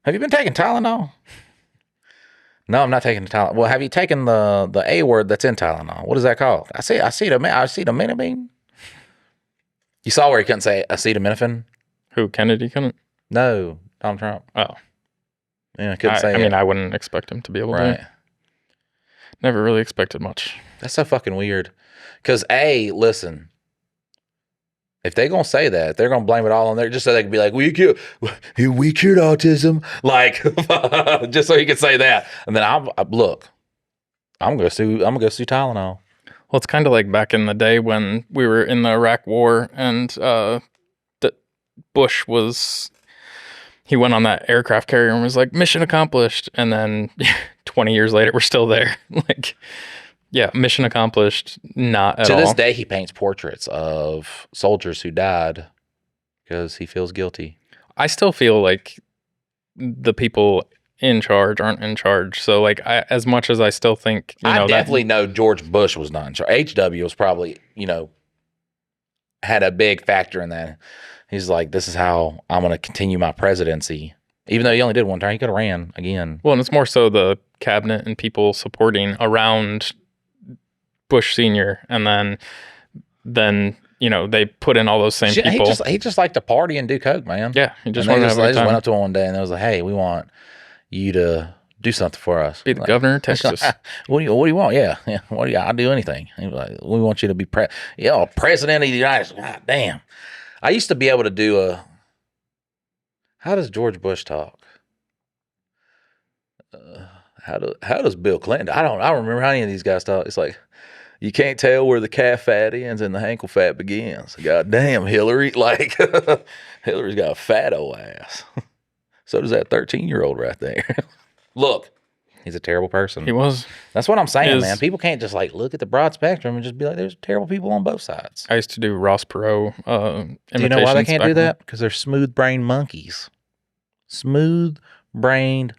have you been taking Tylenol? No, I'm not taking the Tylenol. Well, have you taken the A word that's in Tylenol? What is that called? Acetaminophen. You saw where he couldn't say acetaminophen? Who, Kennedy couldn't? No, Donald Trump. Oh. Yeah, couldn't say it. I mean, I wouldn't expect him to be able to. Never really expected much. That's so fucking weird. Because listen, if they're gonna say that, they're gonna blame it all on there just so they can be like, we cured autism, like just so he can say that. And then I'm gonna sue Tylenol. Well, it's kind of like back in the day when we were in the Iraq War and Bush he went on that aircraft carrier and was like, mission accomplished. And then 20 years later, we're still there. Like, yeah, mission accomplished, not at all. To this day, he paints portraits of soldiers who died because he feels guilty. I still feel like the people in charge aren't in charge. So, like, as much as I still think, I definitely know George Bush was not in charge. HW was probably, had a big factor in that. He's like, this is how I'm going to continue my presidency. Even though he only did one term, he could have ran again. Well, and it's more so the cabinet and people supporting around Bush Sr. And then they put in all those same people. He just liked to party and do coke, man. Yeah, he just wanted to have a good time. They just went up to him one day and they was like, hey, we want you to do something for us. Be the governor of Texas. What do you want? Yeah. I'll do anything. He was like, we want you to be president of the United States. God damn. I used to be able to do how does George Bush talk? How does Bill Clinton? I don't remember how any of these guys talk. It's like, you can't tell where the calf fat ends and the ankle fat begins. God damn, Hillary. Like, Hillary's got a fat old ass. So does that 13-year-old right there. Look, he's a terrible person. He was. That's what I'm saying, man. People can't just like look at the broad spectrum and just be like, there's terrible people on both sides. I used to do Ross Perot do you know why they can't do that? Because they're smooth-brained monkeys. Smooth-brained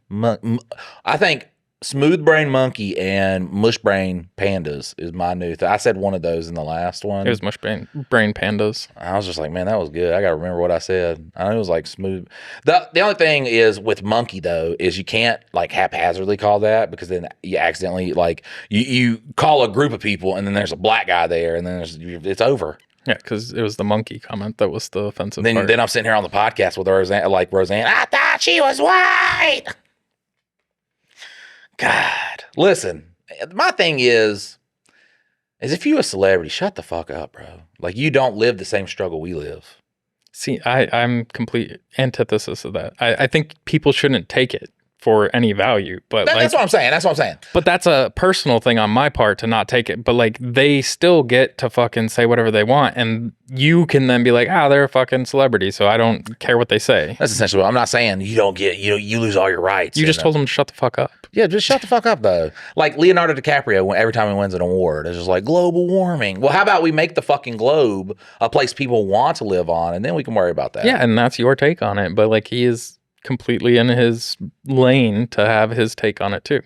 I think smooth-brained monkey and mush-brained pandas is my new thing. I said one of those in the last one. It was mush-brain pandas. I was just like, man, that was good. I got to remember what I said. I know it was like smooth. The only thing is with monkey, though, is you can't like haphazardly call that because then you accidentally like you call a group of people and then there's a black guy there and then it's over. Yeah, because it was the monkey comment that was the offensive part. Then I'm sitting here on the podcast with Roseanne, I thought she was white. God, listen, my thing is if you a celebrity, shut the fuck up, bro. Like, you don't live the same struggle we live. See, I'm complete antithesis of that. I think people shouldn't take it for any value, but that's what I'm saying. But that's a personal thing on my part to not take it. But like, they still get to fucking say whatever they want, and you can then be like, they're a fucking celebrity, so I don't care what they say. That's essentially what I'm not saying. You don't get, you lose all your rights. You just told them to shut the fuck up. Yeah, just shut the fuck up, though. Like Leonardo DiCaprio, every time he wins an award, it's just like global warming. Well, how about we make the fucking globe a place people want to live on, and then we can worry about that. Yeah, and that's your take on it. But like, he is completely in his lane to have his take on it too.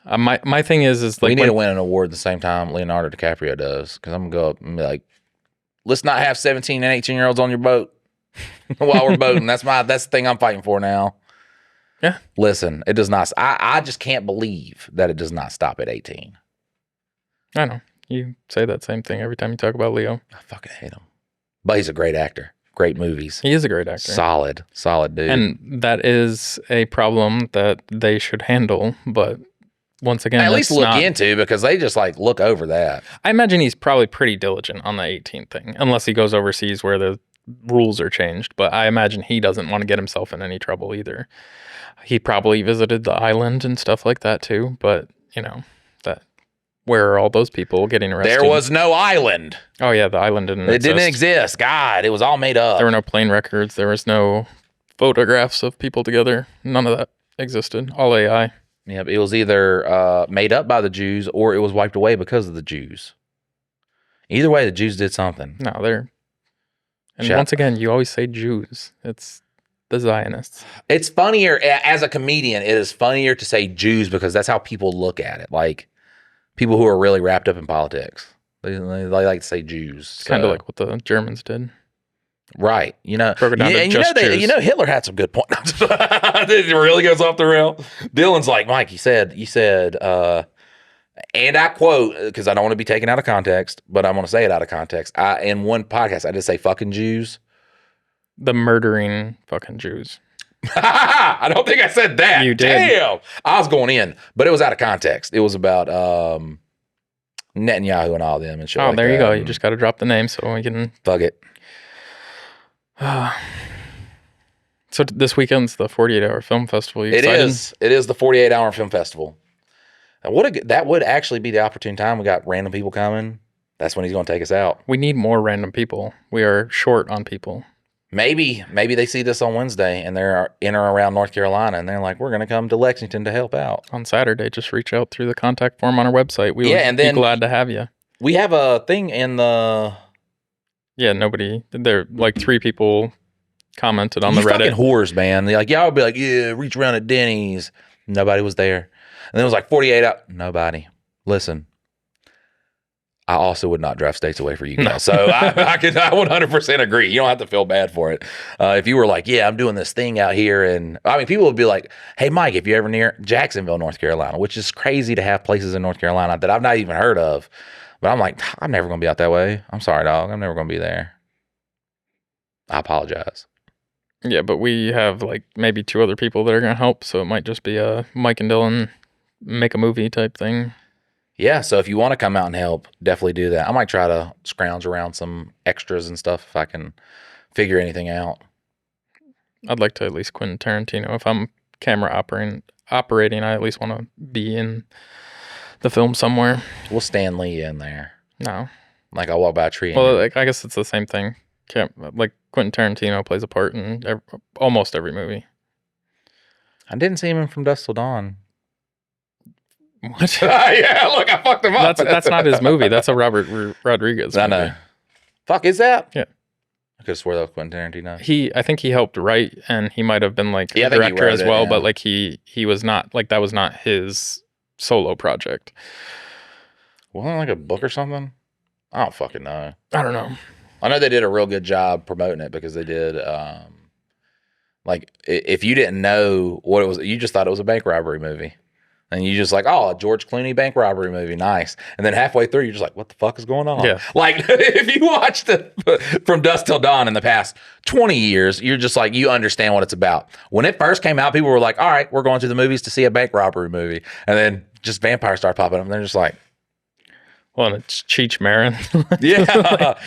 My thing is like, we need to win an award the same time Leonardo DiCaprio does, because I'm gonna go up and be like, let's not have 17 and 18-year-olds on your boat while we're boating. That's the thing I'm fighting for now. Yeah. Listen, it does not. I just can't believe that it does not stop at 18. I know. You say that same thing every time you talk about Leo. I fucking hate him, but he's a great actor. Great movies. He is a great actor. Solid dude. And that is a problem that they should handle. But once again, at least look into, because they just like look over that. I imagine he's probably pretty diligent on the 18 thing, unless he goes overseas where the rules are changed. But I imagine he doesn't want to get himself in any trouble either. He probably visited the island and stuff like that too. But where are all those people getting arrested? There was no island. Oh yeah, the island didn't exist. It didn't exist. God, it was all made up. There were no plane records. There was no photographs of people together. None of that existed. All AI. Yeah, it was either made up by the Jews or it was wiped away because of the Jews. Either way, the Jews did something. No, once again, you always say Jews. It's the Zionists. It's funnier, as a comedian, it is funnier to say Jews because that's how people look at it. Like, people who are really wrapped up in politics. They like to say Jews. It's kind of like what the Germans did. Right. Broke it down to just Jews. Hitler had some good points. It really goes off the rail. Dylan's like, Mike, you said, and I quote, because I don't want to be taken out of context, but I'm going to say it out of context. In one podcast, I did say fucking Jews. The murdering fucking Jews. I don't think I said that. You did. Damn. I was going in, but it was out of context. It was about Netanyahu and all them and shit. Oh, like there you that. go. You just got to drop the name so we can. Fuck it. So this weekend's the 48-hour film festival. You It excited? is. It is the 48-hour film festival. And that would actually be the opportune time. We got random people coming. That's when he's going to take us out. We need more random people. We are short on people. Maybe they see this on Wednesday and they're in or around North Carolina and they're like, we're going to come to Lexington to help out. On Saturday, just reach out through the contact form on our website. We would be glad to have you. We have a thing in the... Yeah, nobody... There like 3 people commented on you the Reddit. Fucking whores, man. They're like, y'all would be like, yeah, reach around at Denny's. Nobody was there. And then it was like 48 out. Nobody. Listen. I also would not drive states away for you guys. No. So I 100% agree. You don't have to feel bad for it. If you were like, yeah, I'm doing this thing out here. And I mean, people would be like, hey, Mike, if you're ever near Jacksonville, North Carolina, which is crazy to have places in North Carolina that I've not even heard of. But I'm like, I'm never going to be out that way. I'm sorry, dog. I'm never going to be there. I apologize. Yeah, but we have like maybe 2 other people that are going to help. So it might just be a Mike and Dylan make a movie type thing. Yeah, so if you want to come out and help, definitely do that. I might try to scrounge around some extras and stuff if I can figure anything out. I'd like to at least Quentin Tarantino. If I'm camera operating, I at least want to be in the film somewhere. We'll Stan Lee in there. No. Like I'll walk by a tree. Well, like, I guess it's the same thing. Like Quentin Tarantino plays a part in almost every movie. I didn't see him in From Dusk Till Dawn. What? Yeah, look, I fucked him up. That's not his movie. That's a Robert Rodriguez movie. I know. Fuck, is that? Yeah. I could have swore that was Quentin Tarantino. I think he helped write, and he might have been like a director as well, but like he was not, like that was not his solo project. Wasn't it like a book or something? I don't fucking know. I don't know. I know they did a real good job promoting it because they did, like, if you didn't know what it was, you just thought it was a bank robbery movie. And you just like, oh, a George Clooney bank robbery movie, nice. And then halfway through, you're just like, what the fuck is going on? Yeah. Like, if you watched it From Dusk Till Dawn in the past 20 years, you're just like, you understand what it's about. When it first came out, people were like, all right, we're going to the movies to see a bank robbery movie. And then just vampires start popping up, and they're just like, well, and it's Cheech Marin. yeah.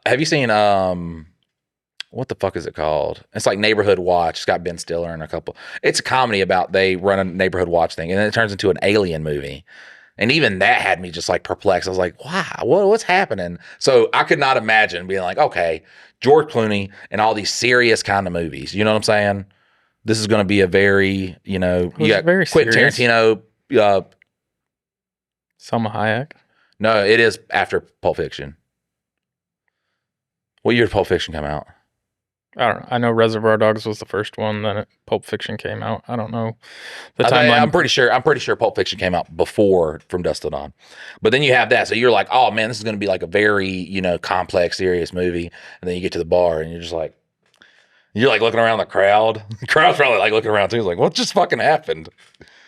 Have you seen what the fuck is it called? It's like Neighborhood Watch. It's got Ben Stiller and a couple. It's a comedy about they run a neighborhood watch thing, and then it turns into an alien movie. And even that had me just like perplexed. I was like, wow, what's happening? So I could not imagine being like, okay, George Clooney and all these serious kind of movies. You know what I'm saying? This is going to be a very, you know, you got very Quentin Tarantino. Salma Hayek. No, it is after Pulp Fiction. What year did Pulp Fiction come out? I don't know. I know Reservoir Dogs was the first one. Then Pulp Fiction came out. I don't know the timeline. I'm pretty sure Pulp Fiction came out before From Dusk Till Dawn. But then you have that, so you're like, oh man, this is going to be like a very, you know, complex, serious movie. And then you get to the bar, and you're just like, looking around the crowd. The crowd's probably like looking around too. It's like, what just fucking happened?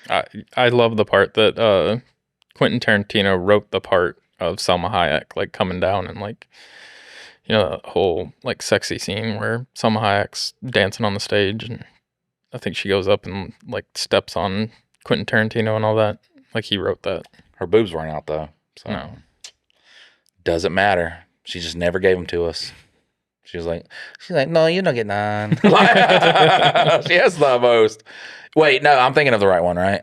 I love the part that Quentin Tarantino wrote the part of Salma Hayek, like coming down and like, you know, the whole like sexy scene where Salma Hayek's dancing on the stage, and I think she goes up and like steps on Quentin Tarantino and all that. Like he wrote that. Her boobs weren't out though, so No. Doesn't matter. She just never gave them to us. She's like, no, you don't get none. She has the most. Wait, no, I'm thinking of the right one, right?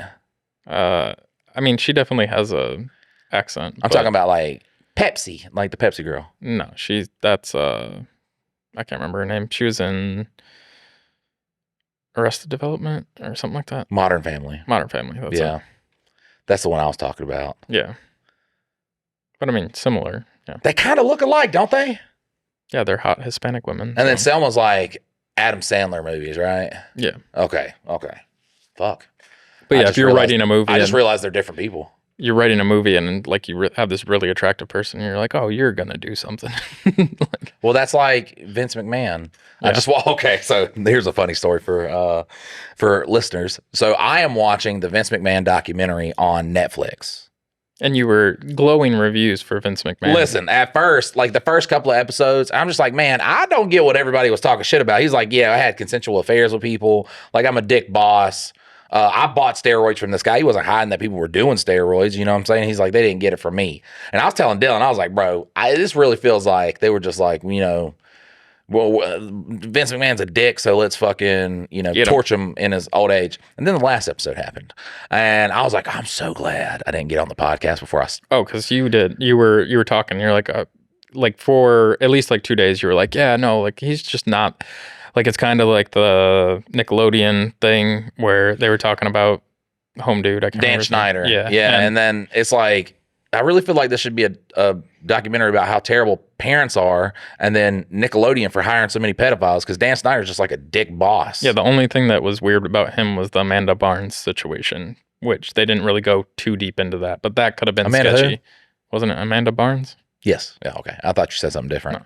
I mean, she definitely has a accent. I'm talking about like Pepsi, like the Pepsi girl. No, that's I can't remember her name. She was in Arrested Development or something like that. Modern Family. That's yeah. it. That's the one I was talking about. Yeah. But I mean, similar. Yeah. They kind of look alike, don't they? Yeah, they're hot Hispanic women. And then Selma's like Adam Sandler movies, right? Yeah. Okay. Fuck. But yeah, if you're writing a movie, I just realized they're different people. You're writing a movie and like you have this really attractive person, and you're like, oh, you're gonna do something. Like, well, that's like Vince McMahon. Yeah. Okay. So here's a funny story for listeners. So I am watching the Vince McMahon documentary on Netflix. And you were glowing reviews for Vince McMahon. Listen, at first, like the first couple of episodes, I'm just like, man, I don't get what everybody was talking shit about. He's like, yeah, I had consensual affairs with people. Like, I'm a dick boss. I bought steroids from this guy. He wasn't hiding that people were doing steroids. You know what I'm saying? He's like, they didn't get it from me. And I was telling Dylan, I was like, bro, this really feels like they were just like, you know, well, Vince McMahon's a dick, so let's fucking, you know, torch him in his old age. And then the last episode happened. And I was like, I'm so glad I didn't get on the podcast before I... Oh, because you did. You were talking. You're like for at least like 2 days, you were like, yeah, no, like he's just not... Like, it's kind of like the Nickelodeon thing where they were talking about Home Dude. I can't Dan remember. Schneider. Yeah. And then it's like, I really feel like this should be a documentary about how terrible parents are, and then Nickelodeon for hiring so many pedophiles, because Dan Snyder's just like a dick boss. Yeah, the only thing that was weird about him was the Amanda Barnes situation, which they didn't really go too deep into that, but that could have been sketchy. Who? Wasn't it Amanda Barnes? Yes. Yeah, okay. I thought you said something different. No.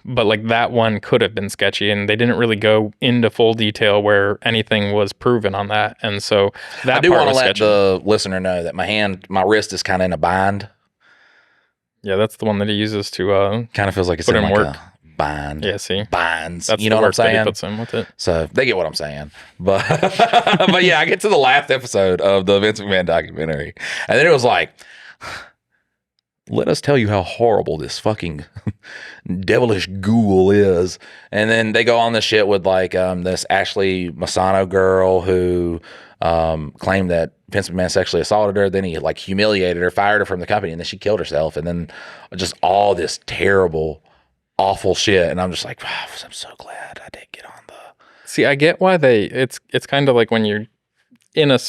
But like that one could have been sketchy, and they didn't really go into full detail where anything was proven on that. And so that I do want to let sketchy. The listener know that my wrist is kind of in a bind. Yeah, that's the one that he uses to kind of feels like it's in like work. A bind. Yeah, see, binds. That's you know the what I'm work that saying? he puts in with it. So they get what I'm saying. But but yeah, I get to the last episode of the Vince McMahon documentary, and then it was like, let us tell you how horrible this fucking devilish ghoul is. And then they go on this shit with like this Ashley Masano girl who claimed that Vince McMahon sexually assaulted her. Then he like humiliated her, fired her from the company, and then she killed herself. And then just all this terrible, awful shit. And I'm just like, wow, I'm so glad I didn't get on the... See, I get why it's kind of like when you're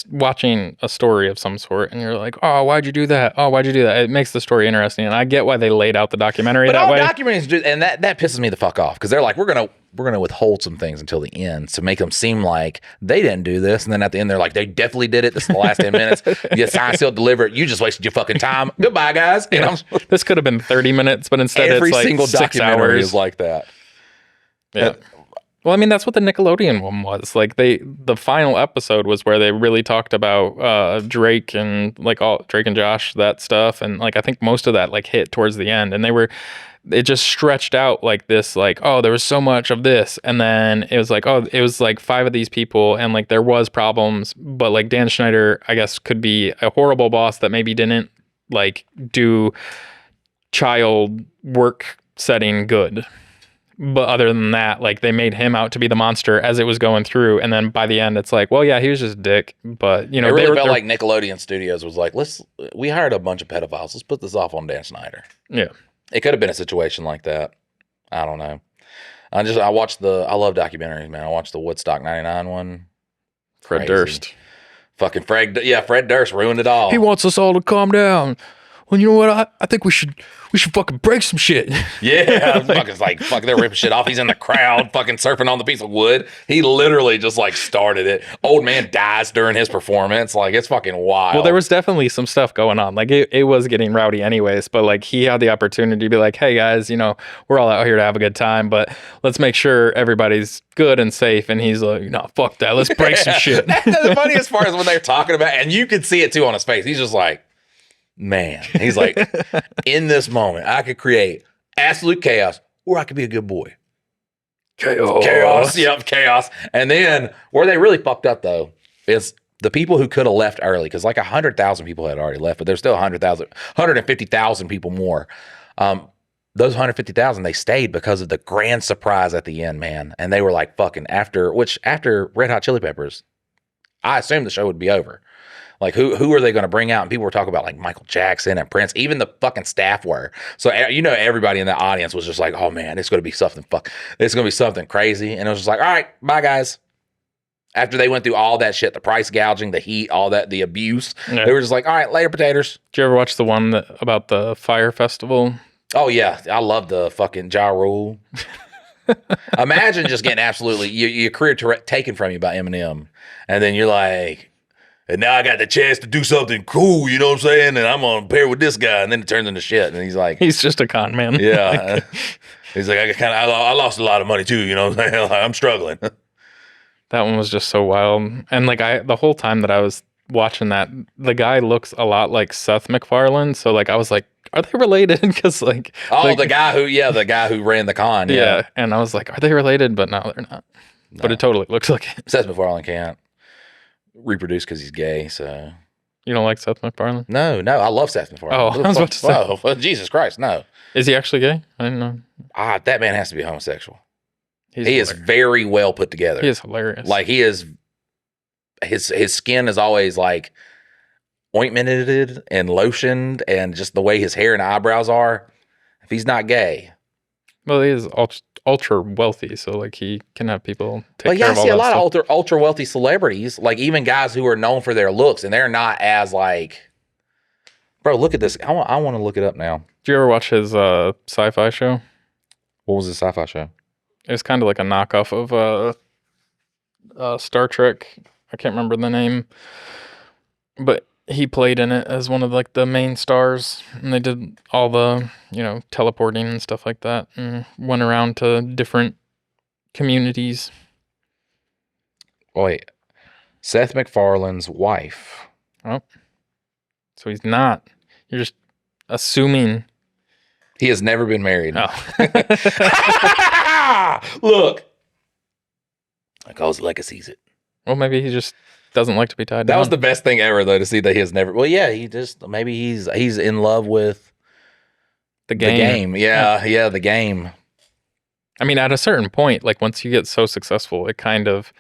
watching a story of some sort and you're like, oh, why'd you do that? Oh, why'd you do that? It makes the story interesting. And I get why they laid out the documentary that way. But all documentaries do, and that pisses me the fuck off, because they're like, we're gonna withhold some things until the end to make them seem like they didn't do this, and then at the end they're like, they definitely did it. This is the last 10 minutes. You sign, seal, deliver it. You just wasted your fucking time. Goodbye, guys. You know? This could have been 30 minutes, but instead every it's like single 6 documentary hours. is like that. Yeah. Well, I mean, that's what the Nickelodeon one was. Like the final episode was where they really talked about Drake and like all Drake and Josh, that stuff. And like, I think most of that like hit towards the end, and it just stretched out like this, like, oh, there was so much of this. And then it was like, oh, it was like 5 of these people. And like, there was problems, but like Dan Schneider, I guess, could be a horrible boss that maybe didn't like do child work setting good. But other than that, like they made him out to be the monster as it was going through, and then by the end, it's like, well, yeah, he was just a dick. But you know, it really felt like Nickelodeon Studios was like, we hired a bunch of pedophiles. Let's put this off on Dan Schneider. Yeah, it could have been a situation like that. I don't know. I love documentaries, man. I watched the Woodstock '99 one. Fred Durst, fucking Fred Durst ruined it all. He wants us all to calm down. Well, you know what? I think we should fucking break some shit. Yeah, fuck, they're ripping shit off. He's in the crowd, fucking surfing on the piece of wood. He literally just like started it. Old man dies during his performance. Like, it's fucking wild. Well, there was definitely some stuff going on. Like it was getting rowdy anyways, but like he had the opportunity to be like, hey guys, you know, we're all out here to have a good time, but let's make sure everybody's good and safe. And he's like, no, fuck that. Let's break some shit. That's the funniest part is when they're talking about, and you could see it too on his face. He's just like, man, he's like, in this moment, I could create absolute chaos, or I could be a good boy. Chaos. Yep, chaos. And then where they really fucked up, though, is the people who could have left early, because like 100,000 people had already left, but there's still 150,000 people more. Those 150,000, they stayed because of the grand surprise at the end, man. And they were like, fucking, after Red Hot Chili Peppers, I assumed the show would be over. Like, who are they going to bring out? And people were talking about, like, Michael Jackson and Prince. Even the fucking staff were. So, you know, everybody in the audience was just like, oh, man, it's going to be something it's going to be something crazy. And it was just like, all right, bye, guys. After they went through all that shit, the price gouging, the heat, all that, the abuse, They were just like, all right, later, potatoes. Did you ever watch the one about the Fire Festival? Oh, yeah. I love the fucking Ja Rule. Imagine just getting absolutely, your career taken from you by Eminem. And then you're like, and now I got the chance to do something cool, you know what I'm saying? And I'm going to pair with this guy. And then it turns into shit. And he's like... He's just a con man. Yeah. He's like, I lost a lot of money too, you know what I'm saying? I'm struggling. That one was just so wild. And like the whole time that I was watching that. The guy looks a lot like Seth MacFarlane. So like I was like, are they related? Because like the guy who ran the con. yeah. And I was like, are they related? But no, they're not. No. But it totally looks like it. Seth MacFarlane can't reproduce because he's gay. So You don't like Seth MacFarlane? no, I love Seth MacFarlane. Oh, I was about to say. Oh, Jesus Christ, no. Is he actually gay? I didn't know. That man has to be homosexual. He is very well put together. He is hilarious. Like he is, his skin is always like ointmented and lotioned, and just the way his hair and eyebrows are. If he's not gay, well, he is ultra wealthy, so like he can have people take but care of all I see that a lot stuff. of ultra wealthy celebrities, like even guys who are known for their looks, and they're not as like, bro. Look at this. I want to look it up now. Did you ever watch his sci-fi show? What was the sci-fi show? It was kind of like a knockoff of Star Trek. I can't remember the name, but he played in it as one of like the main stars, and they did all the teleporting and stuff like that, and went around to different communities. Wait, Seth MacFarlane's wife. Oh, so he's not. You're just assuming. He has never been married. Oh. Look. Because legacies it. Well, maybe he just doesn't like to be tied down. That was the best thing ever, though, to see that he has never. Well, yeah, maybe he's in love with the game. Yeah, the game. I mean, at a certain point, like once you get so successful, it kind of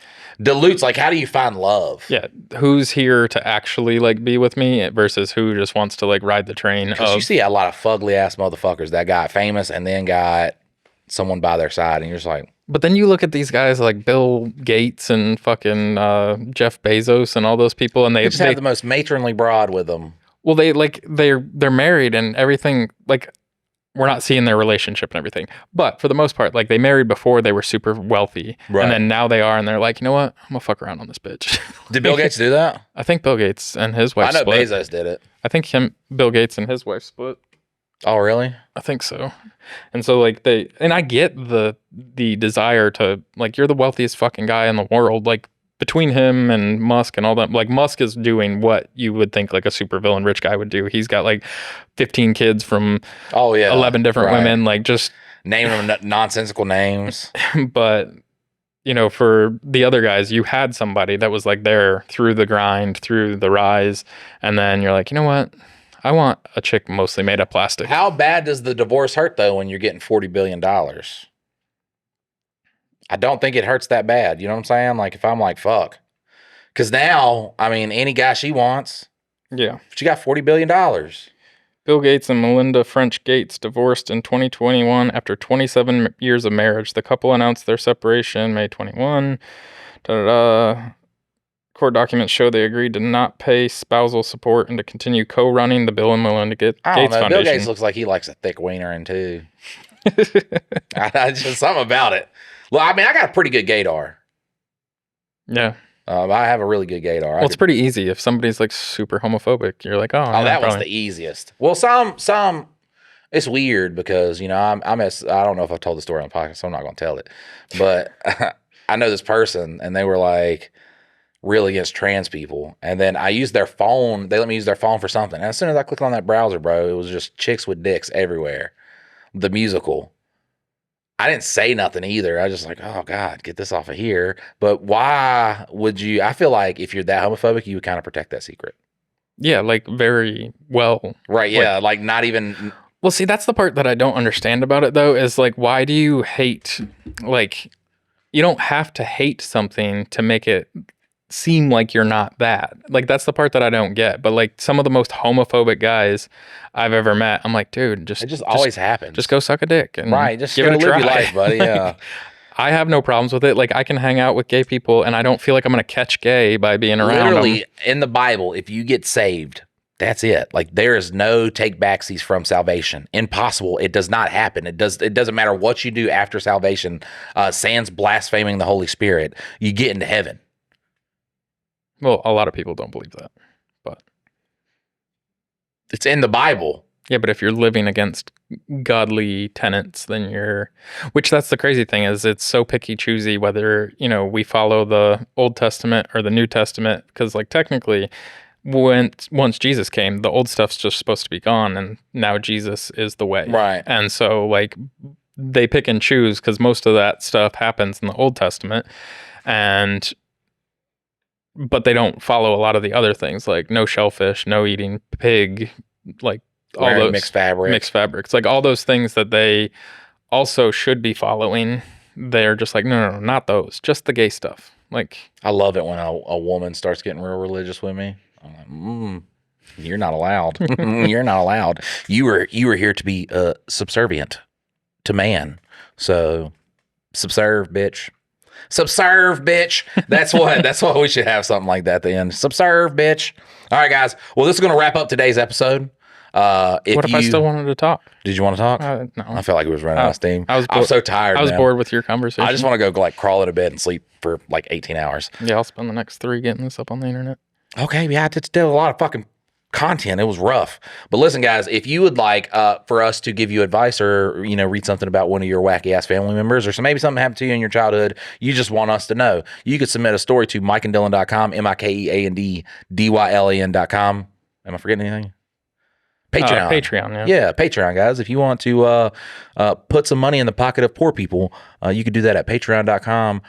dilutes. Like, how do you find love? Yeah, who's here to actually like be with me versus who just wants to like ride the train? Because you see a lot of fugly ass motherfuckers that got famous and then got someone by their side, and you're just like. But then you look at these guys like Bill Gates and fucking Jeff Bezos and all those people, and they just have the most matronly broad with them. Well, they're married and everything. Like, we're not seeing their relationship and everything, but for the most part, like they married before they were super wealthy, right. And then now they are, and they're like, you know what? I'm gonna fuck around on this bitch. Did Bill Gates do that? I think Bill Gates and his wife. I know split. Bezos did it. I think Bill Gates and his wife split. Oh, really? I think so. And so like I get the desire to like, you're the wealthiest fucking guy in the world. Like between him and Musk and all that, like Musk is doing what you would think like a supervillain rich guy would do. He's got like 15 kids from 11 different women, like just naming them nonsensical names. But for the other guys, you had somebody that was like there through the grind, through the rise. And then you're like, you know what? I want a chick mostly made of plastic. How bad does the divorce hurt, though, when you're getting $40 billion? I don't think it hurts that bad. You know what I'm saying? Like, if I'm like, fuck. Because now, I mean, any guy she wants. Yeah. She got $40 billion. Bill Gates and Melinda French Gates divorced in 2021 after 27 years of marriage. The couple announced their separation May 21. Court documents show they agreed to not pay spousal support and to continue co-running the Bill and Melinda Gates Foundation. Bill Gates looks like he likes a thick wiener in too. Just something about it. Well, I mean, I got a pretty good gaydar. Yeah. I have a really good gaydar. Well, it's pretty easy. If somebody's like super homophobic, you're like, that one's the easiest. Well, some it's weird because, I don't know if I've told the story on the podcast, so I'm not going to tell it. But I know this person, and they were like, really against trans people, and then I used their phone. They let me use their phone for something, and as soon as I clicked on that browser, bro, it was just chicks with dicks everywhere. The musical. I didn't say nothing either. I was just like, oh God, get this off of here. But why would you? I feel like if you're that homophobic, you would kind of protect that secret. Yeah, like very well. Right? Yeah, like not even. Well, see, that's the part that I don't understand about it, though, is like, why do you hate? Like, you don't have to hate something to make it seem like you're not that. Like, that's the part that I don't get. But like some of the most homophobic guys I've ever met, I'm like, dude, it just always happens. Just go suck a dick and just give it a live try. Your life, buddy. Yeah. I have no problems with it. Like, I can hang out with gay people, and I don't feel like I'm gonna catch gay by being around Literally, them. In the Bible, if you get saved, that's it. Like, there is no take backsies from salvation. Impossible. It does not happen. It doesn't matter what you do after salvation. Sans blaspheming the Holy Spirit, you get into heaven. Well, a lot of people don't believe that, but it's in the Bible. Yeah, but if you're living against godly tenets, then which that's the crazy thing is it's so picky choosy whether, we follow the Old Testament or the New Testament, because like technically once Jesus came, the old stuff's just supposed to be gone, and now Jesus is the way. Right. And so like they pick and choose because most of that stuff happens in the Old Testament, but they don't follow a lot of the other things, like no shellfish, no eating pig, like all Wearing those mixed fabrics, like all those things that they also should be following. They're just like, no, not those, just the gay stuff. Like, I love it when a woman starts getting real religious with me. I'm like, you're not allowed. You're not allowed. You were here to be subservient to man. So subserve, bitch. Subserve, bitch. That's what we should have, something like that at the end. Subserve, bitch. All right, guys. Well, this is going to wrap up today's episode. What if I still wanted to talk? Did you want to talk? No. I felt like it was running out of steam. I was so tired. I was bored with your conversation. I just want to go like crawl into bed and sleep for like 18 hours. Yeah, I'll spend the next 3 getting this up on the internet. Okay, yeah, it's still a lot of fucking content. It was rough. But listen, guys, if you would like for us to give you advice or, read something about one of your wacky ass family members, or maybe something happened to you in your childhood, you just want us to know, you could submit a story to mikeanddylan.com, MikeandDylan.com. Am I forgetting anything? Patreon, yeah, Patreon, guys. If you want to put some money in the pocket of poor people, you could do that at patreon.com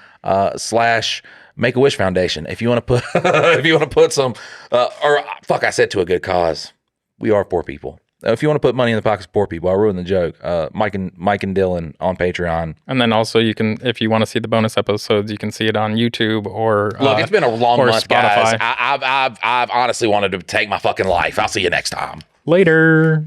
/Make-A-Wish Foundation. If you want to put some I said to a good cause. We are poor people. If you want to put money in the pockets of poor people, I ruined the joke. Mike and Dylan on Patreon. And then also you can, if you want to see the bonus episodes, you can see it on YouTube or look. It's been a long month, Spotify. guys. I've honestly wanted to take my fucking life. I'll see you next time. Later.